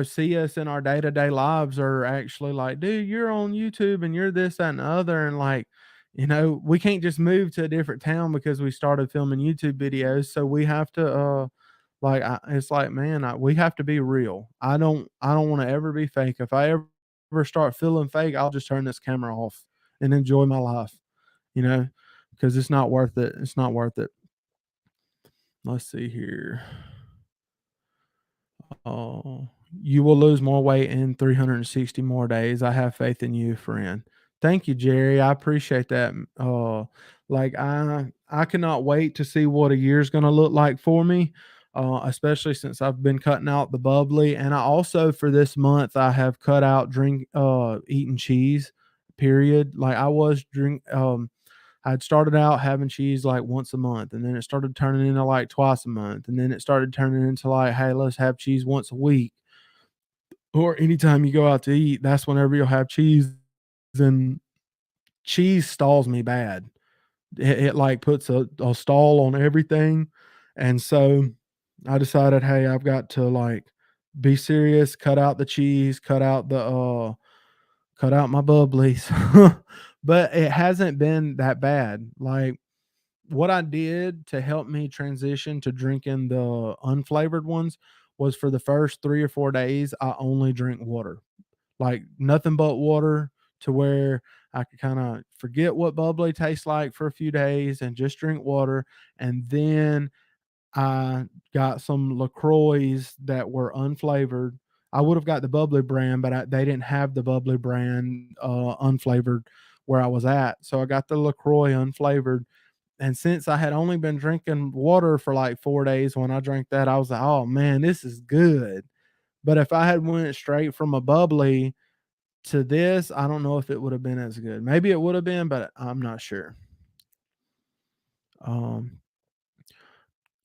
see us in our day-to-day lives are actually like, dude, you're on YouTube and you're this, that, and the other. And like, we can't just move to a different town because we started filming YouTube videos. So we have to, it's like, man, we have to be real. I don't want to ever be fake. If I ever start feeling fake, I'll just turn this camera off and enjoy my life, you know because it's not worth it. It's not worth it. Let's see here. Oh, you will lose more weight in 360 more days. I have faith in you, friend. Thank you, Jerry. I appreciate that. Like I cannot wait to see what a year's going to look like for me. Especially since I've been cutting out the bubbly, and I also for this month I have cut out eating cheese. Period. Like I was I'd started out having cheese like once a month, and then it started turning into like twice a month, and then it started turning into like, hey, let's have cheese once a week. Or anytime you go out to eat, that's whenever you'll have cheese. and cheese stalls me bad. It like puts a stall on everything, and so I decided, hey, I've got to like be serious, cut out the cheese, cut out my bubblies. But it hasn't been that bad. Like what I did to help me transition to drinking the unflavored ones was for the first 3 or 4 days, I only drink water. Like nothing but water to where I could kinda forget what bubbly tastes like for a few days and just drink water, and then I got some LaCroix that were unflavored. I would have got the bubbly brand, but they didn't have the bubbly brand, unflavored where I was at, so I got the LaCroix unflavored, and since I had only been drinking water for, like, 4 days, when I drank that, I was like, "Oh, man, this is good." But if I had went straight from a bubbly to this, I don't know if it would have been as good. Maybe it would have been, but I'm not sure. Um,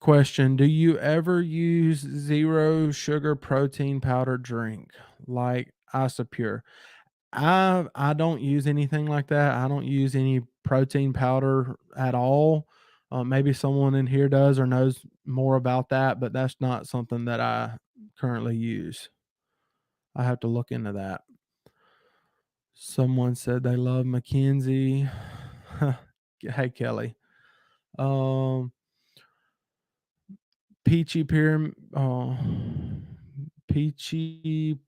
Question: do you ever use zero sugar protein powder drink like Isopure? I don't use anything like that. I don't use any protein powder at all. Maybe someone in here does or knows more about that, but that's not something that I currently use. I have to look into that. Someone said they love Mackenzie. Hey, Kelly. Um, Peachy Pyram Peachy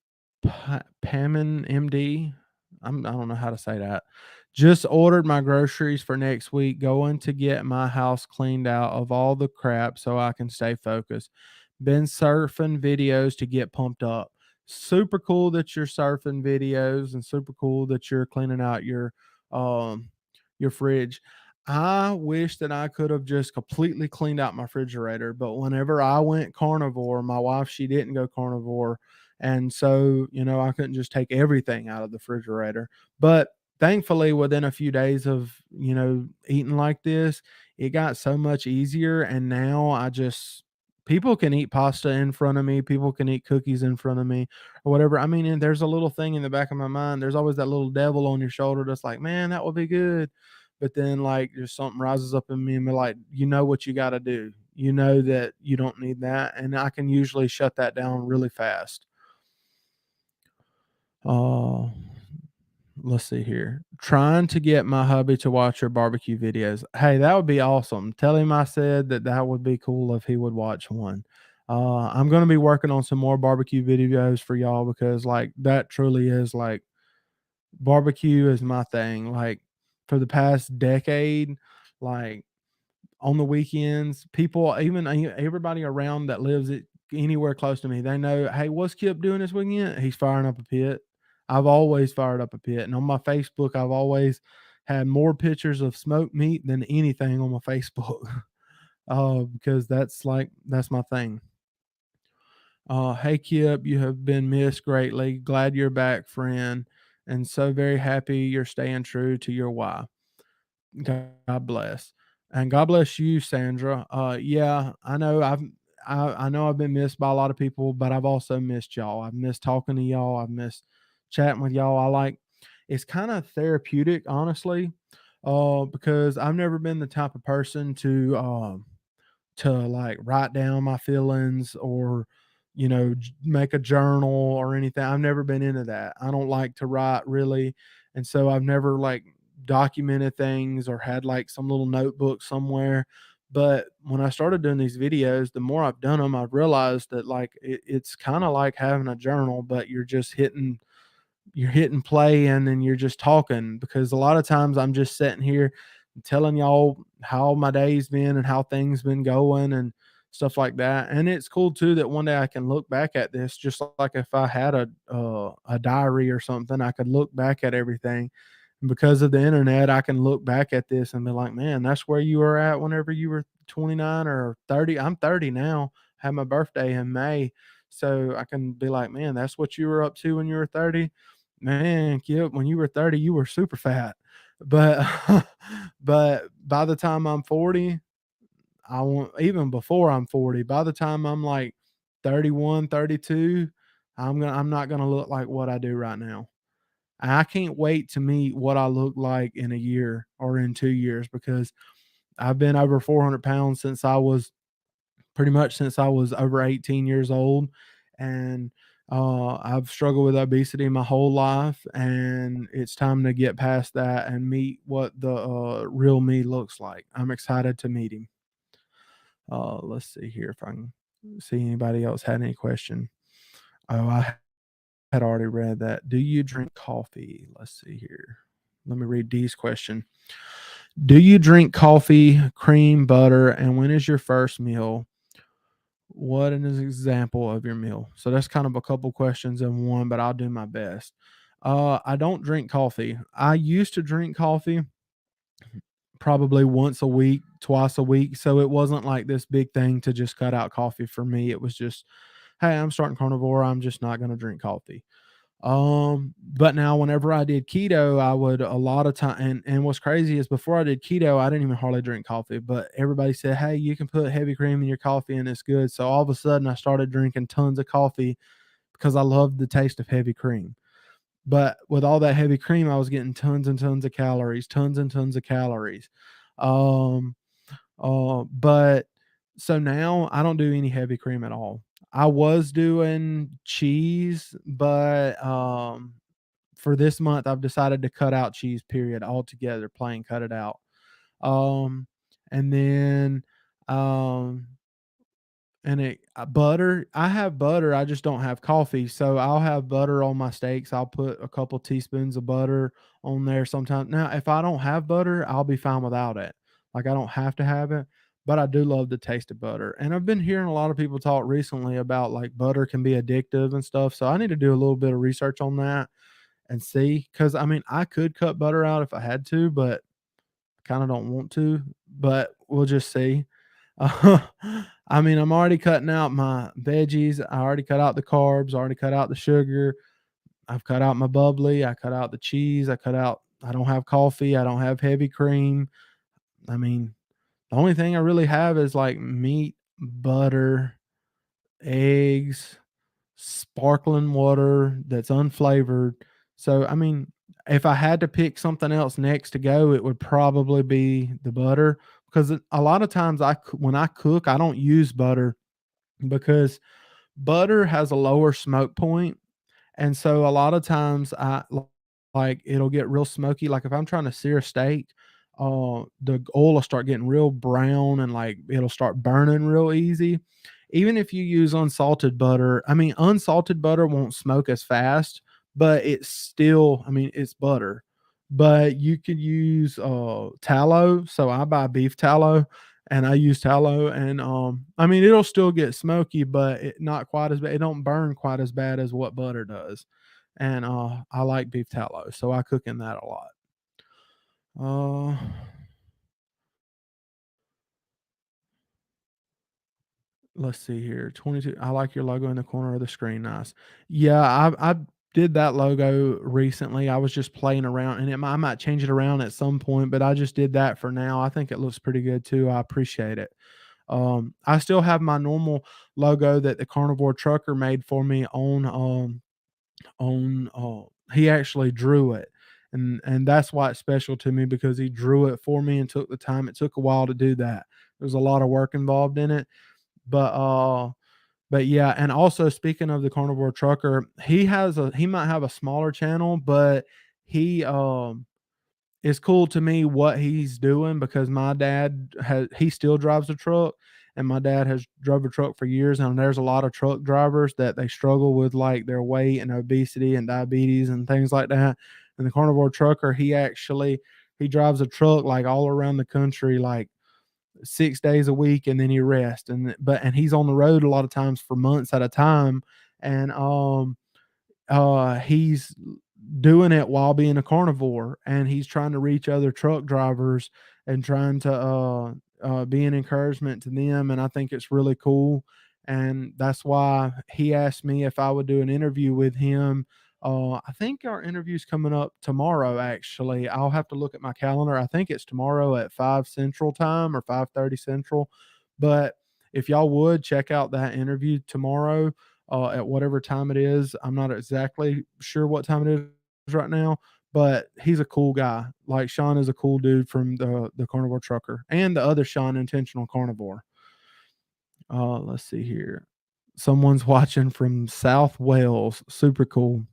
Pamin MD. I don't know how to say that. Just ordered my groceries for next week, going to get my house cleaned out of all the crap so I can stay focused. Been surfing videos to get pumped up. Super cool that you're surfing videos and super cool that you're cleaning out um your fridge. I wish that I could have just completely cleaned out my refrigerator, but whenever I went carnivore, my wife, she didn't go carnivore. And so, I couldn't just take everything out of the refrigerator. But thankfully, within a few days of, eating like this, it got so much easier. And now people can eat pasta in front of me, people can eat cookies in front of me or whatever. I mean, and there's a little thing in the back of my mind. There's always that little devil on your shoulder that's like, man, that would be good. But then, like, just something rises up in me and be like, you know what you got to do. You know that you don't need that. And I can usually shut that down really fast. Uh, let's see here. Trying to get my hubby to watch your barbecue videos. Hey, that would be awesome. Tell him I said that that would be cool if he would watch one. I'm going to be working on some more barbecue videos for y'all because, like, that truly is like barbecue is my thing. Like, for the past decade, like, on the weekends, people, even everybody around that lives anywhere close to me, they know, hey, what's Kip doing this weekend? He's firing up a pit. I've always fired up a pit, and on my Facebook, I've always had more pictures of smoked meat than anything on my Facebook, because that's my thing. Hey Kip, you have been missed greatly. Glad you're back, friend, and so very happy you're staying true to your why. God bless. And God bless you, Sandra. Yeah, I know I've been missed by a lot of people, but I've also missed y'all. I've missed talking to y'all. I've missed chatting with y'all. It's kind of therapeutic, honestly, because I've never been the type of person to like write down my feelings or make a journal or anything. I've never been into that. I don't like to write really, and so I've never like documented things or had like some little notebook somewhere. But when I started doing these videos, the more I've done them, I've realized that like it's kind of like having a journal, but you're hitting play and then you're just talking, because a lot of times I'm just sitting here telling y'all how my day's been and how things been going and stuff like that. And it's cool too that one day I can look back at this, just like if I had a diary or something, I could look back at everything. And because of the internet, I can look back at this and be like, man, that's where you were at whenever you were 29 or 30. I'm 30 now. I had my birthday in May. So I can be like, man, that's what you were up to when you were 30. Man, Kip, when you were 30, you were super fat. But but by the time I'm 40, I want, even before I'm 40, by the time I'm like 31, 32, I'm not gonna look like what I do right now. I can't wait to meet what I look like in a year or in 2 years because I've been over 400 pounds since I was pretty much since I was over 18 years old. And I've struggled with obesity my whole life. And it's time to get past that and meet what the real me looks like. I'm excited to meet him. Let's see here if I can see anybody else had any question. Oh, I had already read that. Do you drink coffee? Let's see here. Let me read D's question. Do you drink coffee, cream, butter, and when is your first meal? What is an example of your meal? So that's kind of a couple questions in one, but I'll do my best. I don't drink coffee. I used to drink coffee probably once a week, twice a week. So it wasn't like this big thing to just cut out coffee for me. It was just, hey, I'm starting carnivore. I'm just not going to drink coffee. But now whenever I did keto, I would a lot of time and what's crazy is before I did keto, I didn't even hardly drink coffee, but everybody said, "Hey, you can put heavy cream in your coffee and it's good." So all of a sudden I started drinking tons of coffee because I loved the taste of heavy cream. But with all that heavy cream, I was getting tons and tons of calories, tons and tons of calories. Um, but so now I don't do any heavy cream at all. I was doing cheese, but for this month I've decided to cut out cheese period altogether, plain cut it out. Um, and then um and it butter, I have butter, I just don't have coffee, so I'll have butter on my steaks, I'll put a couple teaspoons of butter on there sometimes. Now, if I don't have butter, I'll be fine without it. Like, I don't have to have it, but I do love the taste of butter, and I've been hearing a lot of people talk recently about, like, butter can be addictive and stuff, so I need to do a little bit of research on that and see. Because I mean, I could cut butter out if I had to, but kinda don't want to, but we'll just see. I mean, I'm already cutting out my veggies. I already cut out the carbs, I already cut out the sugar. I've cut out my bubbly, I cut out the cheese, I don't have coffee, I don't have heavy cream. I mean, the only thing I really have is like meat, butter, eggs, sparkling water that's unflavored. So, I mean, if I had to pick something else next to go, it would probably be the butter because a lot of times when I cook, I don't use butter because butter has a lower smoke point, and so a lot of times like it'll get real smoky. Like if I'm trying to sear a steak, the oil will start getting real brown and like it'll start burning real easy. Even if you use unsalted butter, I mean, unsalted butter won't smoke as fast, but it's still, I mean, it's butter. But you could use tallow. So I buy beef tallow and I use tallow and I mean it'll still get smoky, but not quite as bad. It don't burn quite as bad as what butter does. And I like beef tallow, so I cook in that a lot. Uh let's see here. 22. I like your logo in the corner of the screen. Nice. Yeah, I did that logo recently. I was just playing around and I might change it around at some point, but I just did that for now. I think it looks pretty good too. I appreciate it. I still have my normal logo that the carnivore trucker made for me he actually drew it. And that's why it's special to me because he drew it for me and took the time. It took a while to do that. There's a lot of work involved in it. But but yeah, and also speaking of the carnivore trucker, he might have a smaller channel, but he it's cool to me what he's doing because my dad he still drives a truck and my dad has drove a truck for years and there's a lot of truck drivers that they struggle with like their weight and obesity and diabetes and things like that. And the carnivore trucker, he drives a truck like all around the country like 6 days a week and then he rests and he's on the road a lot of times for months at a time. And he's doing it while being a carnivore, and he's trying to reach other truck drivers and trying to be an encouragement to them. And I think it's really cool. And that's why he asked me if I would do an interview with him. I think our interview's coming up tomorrow. Actually, I'll have to look at my calendar. I think it's tomorrow at 5 Central Time or 5:30 Central. But if y'all would check out that interview tomorrow, at whatever time it is. I'm not exactly sure what time it is right now, but he's a cool guy. Like Sean is a cool dude from the Carnivore Trucker and the other Sean, Intentional Carnivore. Let's see here. Someone's watching from South Wales. Super cool.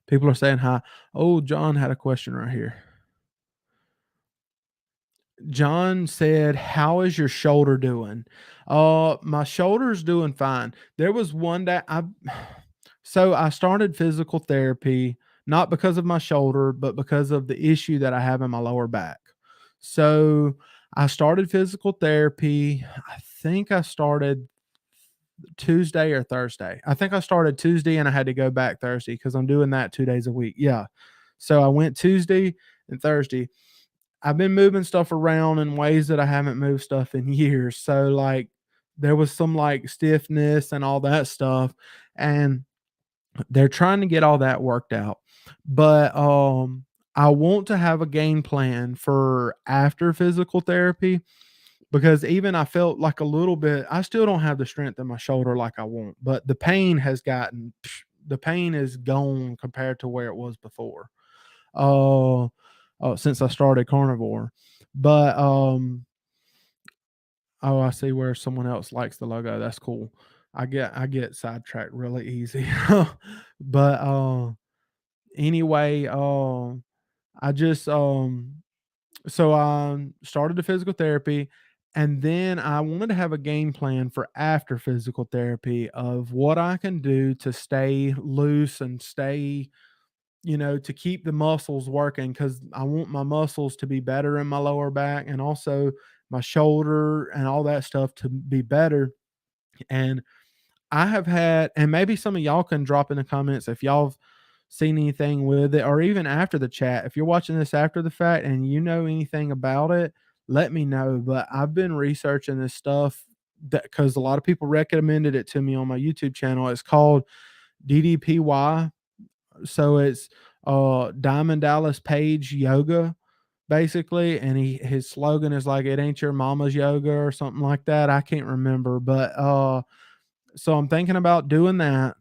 People are saying hi. Oh, John had a question right here. John said, "How is your shoulder doing?" My shoulder's doing fine. There was one day so I started physical therapy not because of my shoulder, but because of the issue that I have in my lower back. So I started physical therapy. I think I started Tuesday or Thursday. I think I started Tuesday and I had to go back Thursday because I'm doing that 2 days a week. Yeah. So I went Tuesday and Thursday. I've been moving stuff around in ways that I haven't moved stuff in years. So like there was some like stiffness and all that stuff. And they're trying to get all that worked out. But I want to have a game plan for after physical therapy because even I felt like a little bit I still don't have the strength in my shoulder like I want, but the pain is gone compared to where it was before. Uh, since I started carnivore. But oh, I see where someone else likes the logo. That's cool. I get sidetracked really easy. But anyway, I just so I started the physical therapy and then I wanted to have a game plan for after physical therapy of what I can do to stay loose and stay, to keep the muscles working because I want my muscles to be better in my lower back and also my shoulder and all that stuff to be better. And I have had, and maybe some of y'all can drop in the comments if y'all have seen anything with it, or even after the chat. If you're watching this after the fact and you know anything about it, let me know. But I've been researching this stuff that because a lot of people recommended it to me on my YouTube channel. It's called DDPY. So it's Diamond Dallas Page Yoga basically, and his slogan is like it ain't your mama's yoga or something like that. I can't remember, but so I'm thinking about doing that.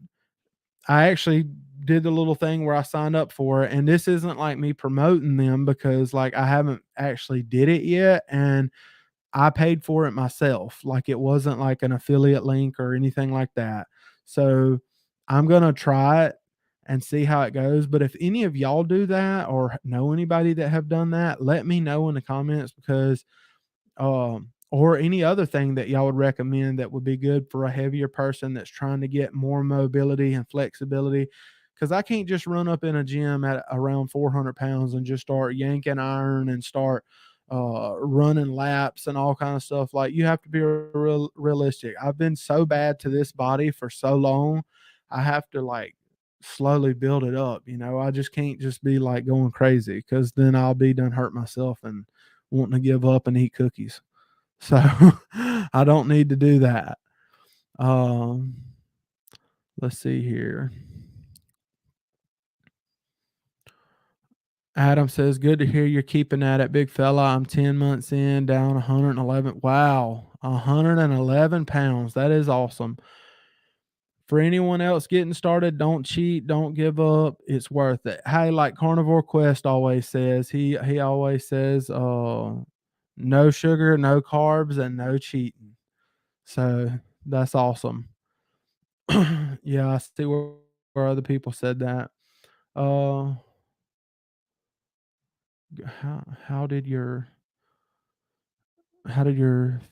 I actually did the little thing where I signed up for it, and this isn't like me promoting them because like I haven't actually did it yet, and I paid for it myself. Like it wasn't like an affiliate link or anything like that. So I'm gonna try it and see how it goes. But if any of y'all do that or know anybody that have done that, let me know in the comments because or any other thing that y'all would recommend that would be good for a heavier person that's trying to get more mobility and flexibility. Because I can't just run up in a gym at around 400 pounds and just start yanking iron and start running laps and all kind of stuff. Like you have to be realistic. I've been so bad to this body for so long. I have to like slowly build it up. I just can't just be like going crazy because then I'll be done hurt myself and wanting to give up and eat cookies. So I don't need to do that. Um, let's see here. Adam says, "Good to hear you're keeping at it, big fella. I'm 10 months in, down 111. Wow, 111 pounds. That is awesome. For anyone else getting started, don't cheat, don't give up. It's worth it." Hey, like Carnivore Quest always says, he always says, no sugar, no carbs, and no cheating. So that's awesome. Yeah, I see where other people said that. Uh, how did your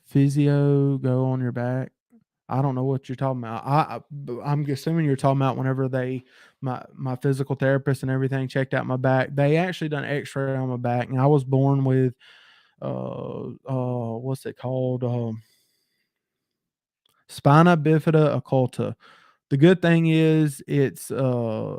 physio go on your back? I don't know what you're talking about. I'm assuming you're talking about whenever my physical therapist and everything checked out my back. They actually done X-ray on my back, and I was born with what's it called? Spina bifida occulta. The good thing is it's a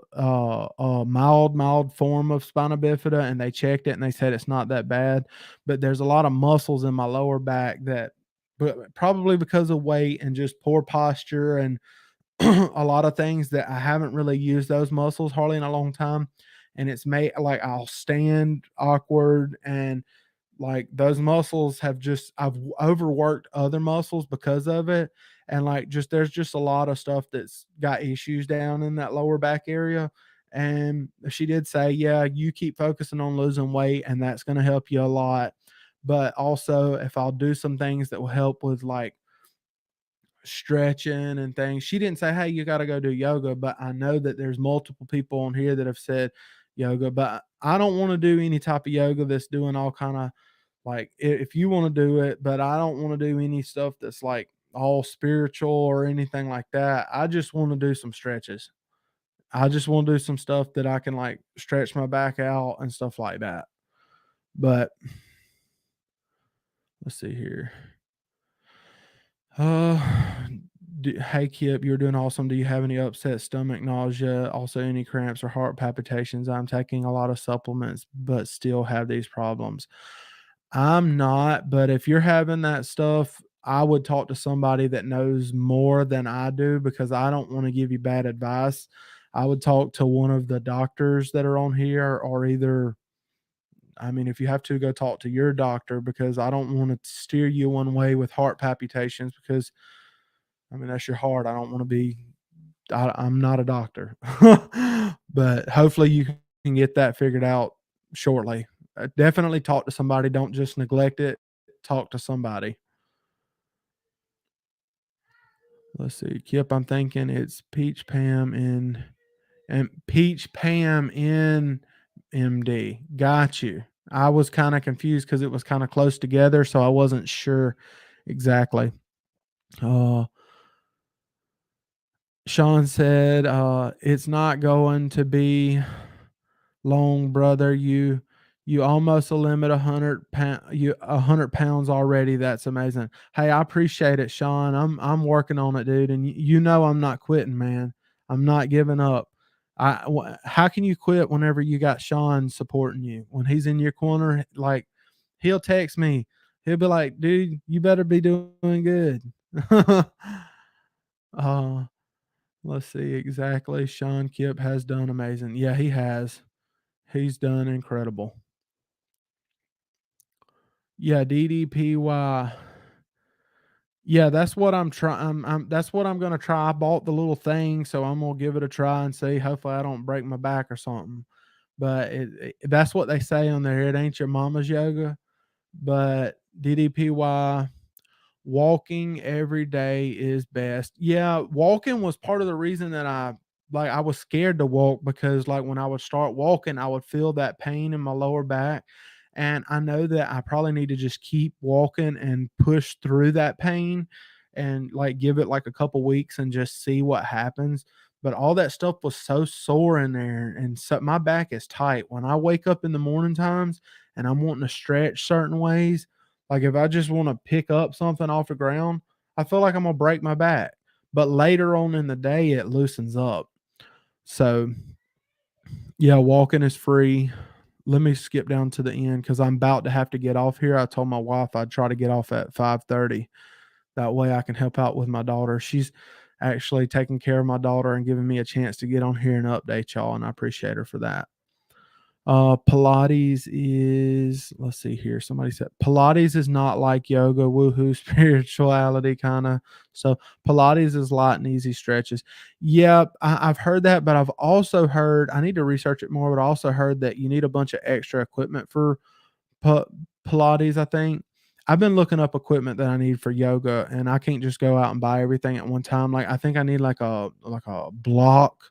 mild form of spina bifida, and they checked it and they said it's not that bad. But there's a lot of muscles in my lower back that, but probably because of weight and just poor posture and a lot of things that I haven't really used those muscles hardly in a long time. And it's made like I'll stand awkward and like those muscles have just I've overworked other muscles because of it. And like just there's just a lot of stuff that's got issues down in that lower back area. And she did say, yeah, you keep focusing on losing weight, and that's going to help you a lot. But also, if I'll do some things that will help with like stretching and things, she didn't say, hey, you got to go do yoga. But I know that there's multiple people on here that have said yoga, but I don't want to do any type of yoga that's doing all kind of like, if you want to do it, but I don't want to do any stuff that's like all spiritual or anything like that. I just want to do some stretches. I just want to do some stuff that I can like stretch my back out and stuff like that. But let's see here. Uh, hey Kip, you're doing awesome. Do you have any upset stomach, nausea, also any cramps or heart palpitations? I'm taking a lot of supplements, but still have these problems. I'm not, but if you're having that stuff, I would talk to somebody that knows more than I do because I don't want to give you bad advice. I would talk to one of the doctors that are on here, or either, I mean, if you have to, go talk to your doctor, because I don't want to steer you one way with heart palpitations because, I mean, that's your heart. I don't want to be, I'm not a doctor, but hopefully you can get that figured out shortly. Definitely talk to somebody. Don't just neglect it. Talk to somebody. Let's see. Kip, I'm thinking it's Peach Pam and Peach Pam in MD. Got you. I was kind of confused because it was kind of close together, so I wasn't sure exactly. Uh, Sean said, it's not going to be long, brother. You almost a limit 100 pound, you 100 pounds already. That's amazing. Hey, I appreciate it, Sean. I'm working on it, dude. And you know I'm not quitting, man. I'm not giving up. How can you quit whenever you got Sean supporting you? When he's in your corner, like he'll text me. He'll be like, dude, you better be doing good. uh let's see exactly. Sean Kip has done amazing. Yeah, he has. He's done incredible. Yeah, DDPY. Yeah, that's what I'm trying. That's what I'm gonna try. I bought the little thing, so I'm gonna give it a try and see. Hopefully, I don't break my back or something. But that's what they say on there. It ain't your mama's yoga, but DDPY. Walking every day is best. Yeah, walking was part of the reason that I was scared to walk, because like when I would start walking, I would feel that pain in my lower back. And I know that I probably need to just keep walking and push through that pain and like give it like a couple weeks and just see what happens. But all that stuff was so sore in there, and so my back is tight. When I wake up in the morning times and I'm wanting to stretch certain ways, like if I just want to pick up something off the ground, I feel like I'm gonna break my back. But later on in the day, it loosens up. So yeah, walking is free. Let me skip down to the end because I'm about to have to get off here. I told my wife I'd try to get off at 5:30. That way I can help out with my daughter. She's actually taking care of my daughter and giving me a chance to get on here and update y'all, and I appreciate her for that. Pilates is, let's see here. Somebody said Pilates is not like yoga, woohoo, spirituality kind of. So Pilates is light and easy stretches. Yeah, I've heard that, but I've also heard, I need to research it more, but I also heard that you need a bunch of extra equipment for Pa Pilates, I think. I've been looking up equipment that I need for yoga, and I can't just go out and buy everything at one time. Like, I think I need like a block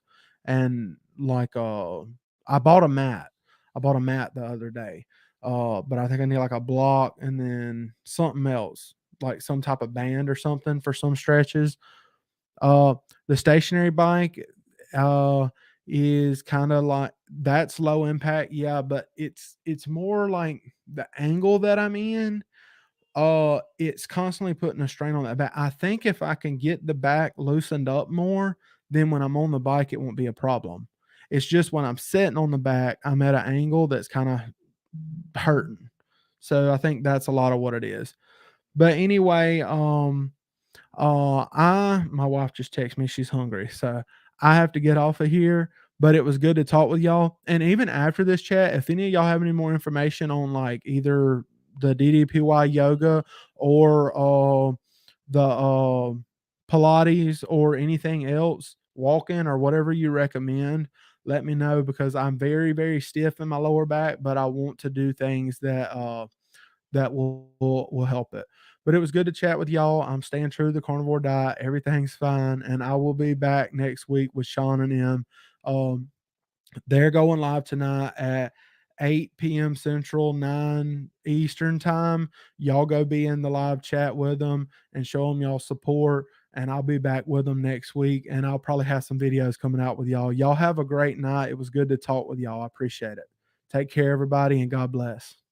and like a I bought a mat. I bought a mat the other day. But I think I need like a block and then something else, like some type of band or something for some stretches. Uh, the stationary bike, uh, is kinda like that's low impact, yeah, but it's more like the angle that I'm in, it's constantly putting a strain on that back. I think if I can get the back loosened up more, then when I'm on the bike, it won't be a problem. It's just when I'm sitting on the back, I'm at an angle that's kinda hurting. So I think that's a lot of what it is. But anyway, I my wife just texted me she's hungry, so I have to get off of here. But it was good to talk with y'all. And even after this chat, if any of y'all have any more information on like either the DDPY yoga or the Pilates or anything else, walking or whatever you recommend, let me know because I'm very, very stiff in my lower back, but I want to do things that will help it. But it was good to chat with y'all. I'm staying true to the carnivore diet. Everything's fine, and I will be back next week with Sean and M. Um, they're going live tonight at 8 p.m. Central, 9 Eastern time. Y'all go be in the live chat with them and show them y'all support. And I'll be back with them next week. And I'll probably have some videos coming out with y'all. Y'all have a great night. It was good to talk with y'all. I appreciate it. Take care, everybody, and God bless.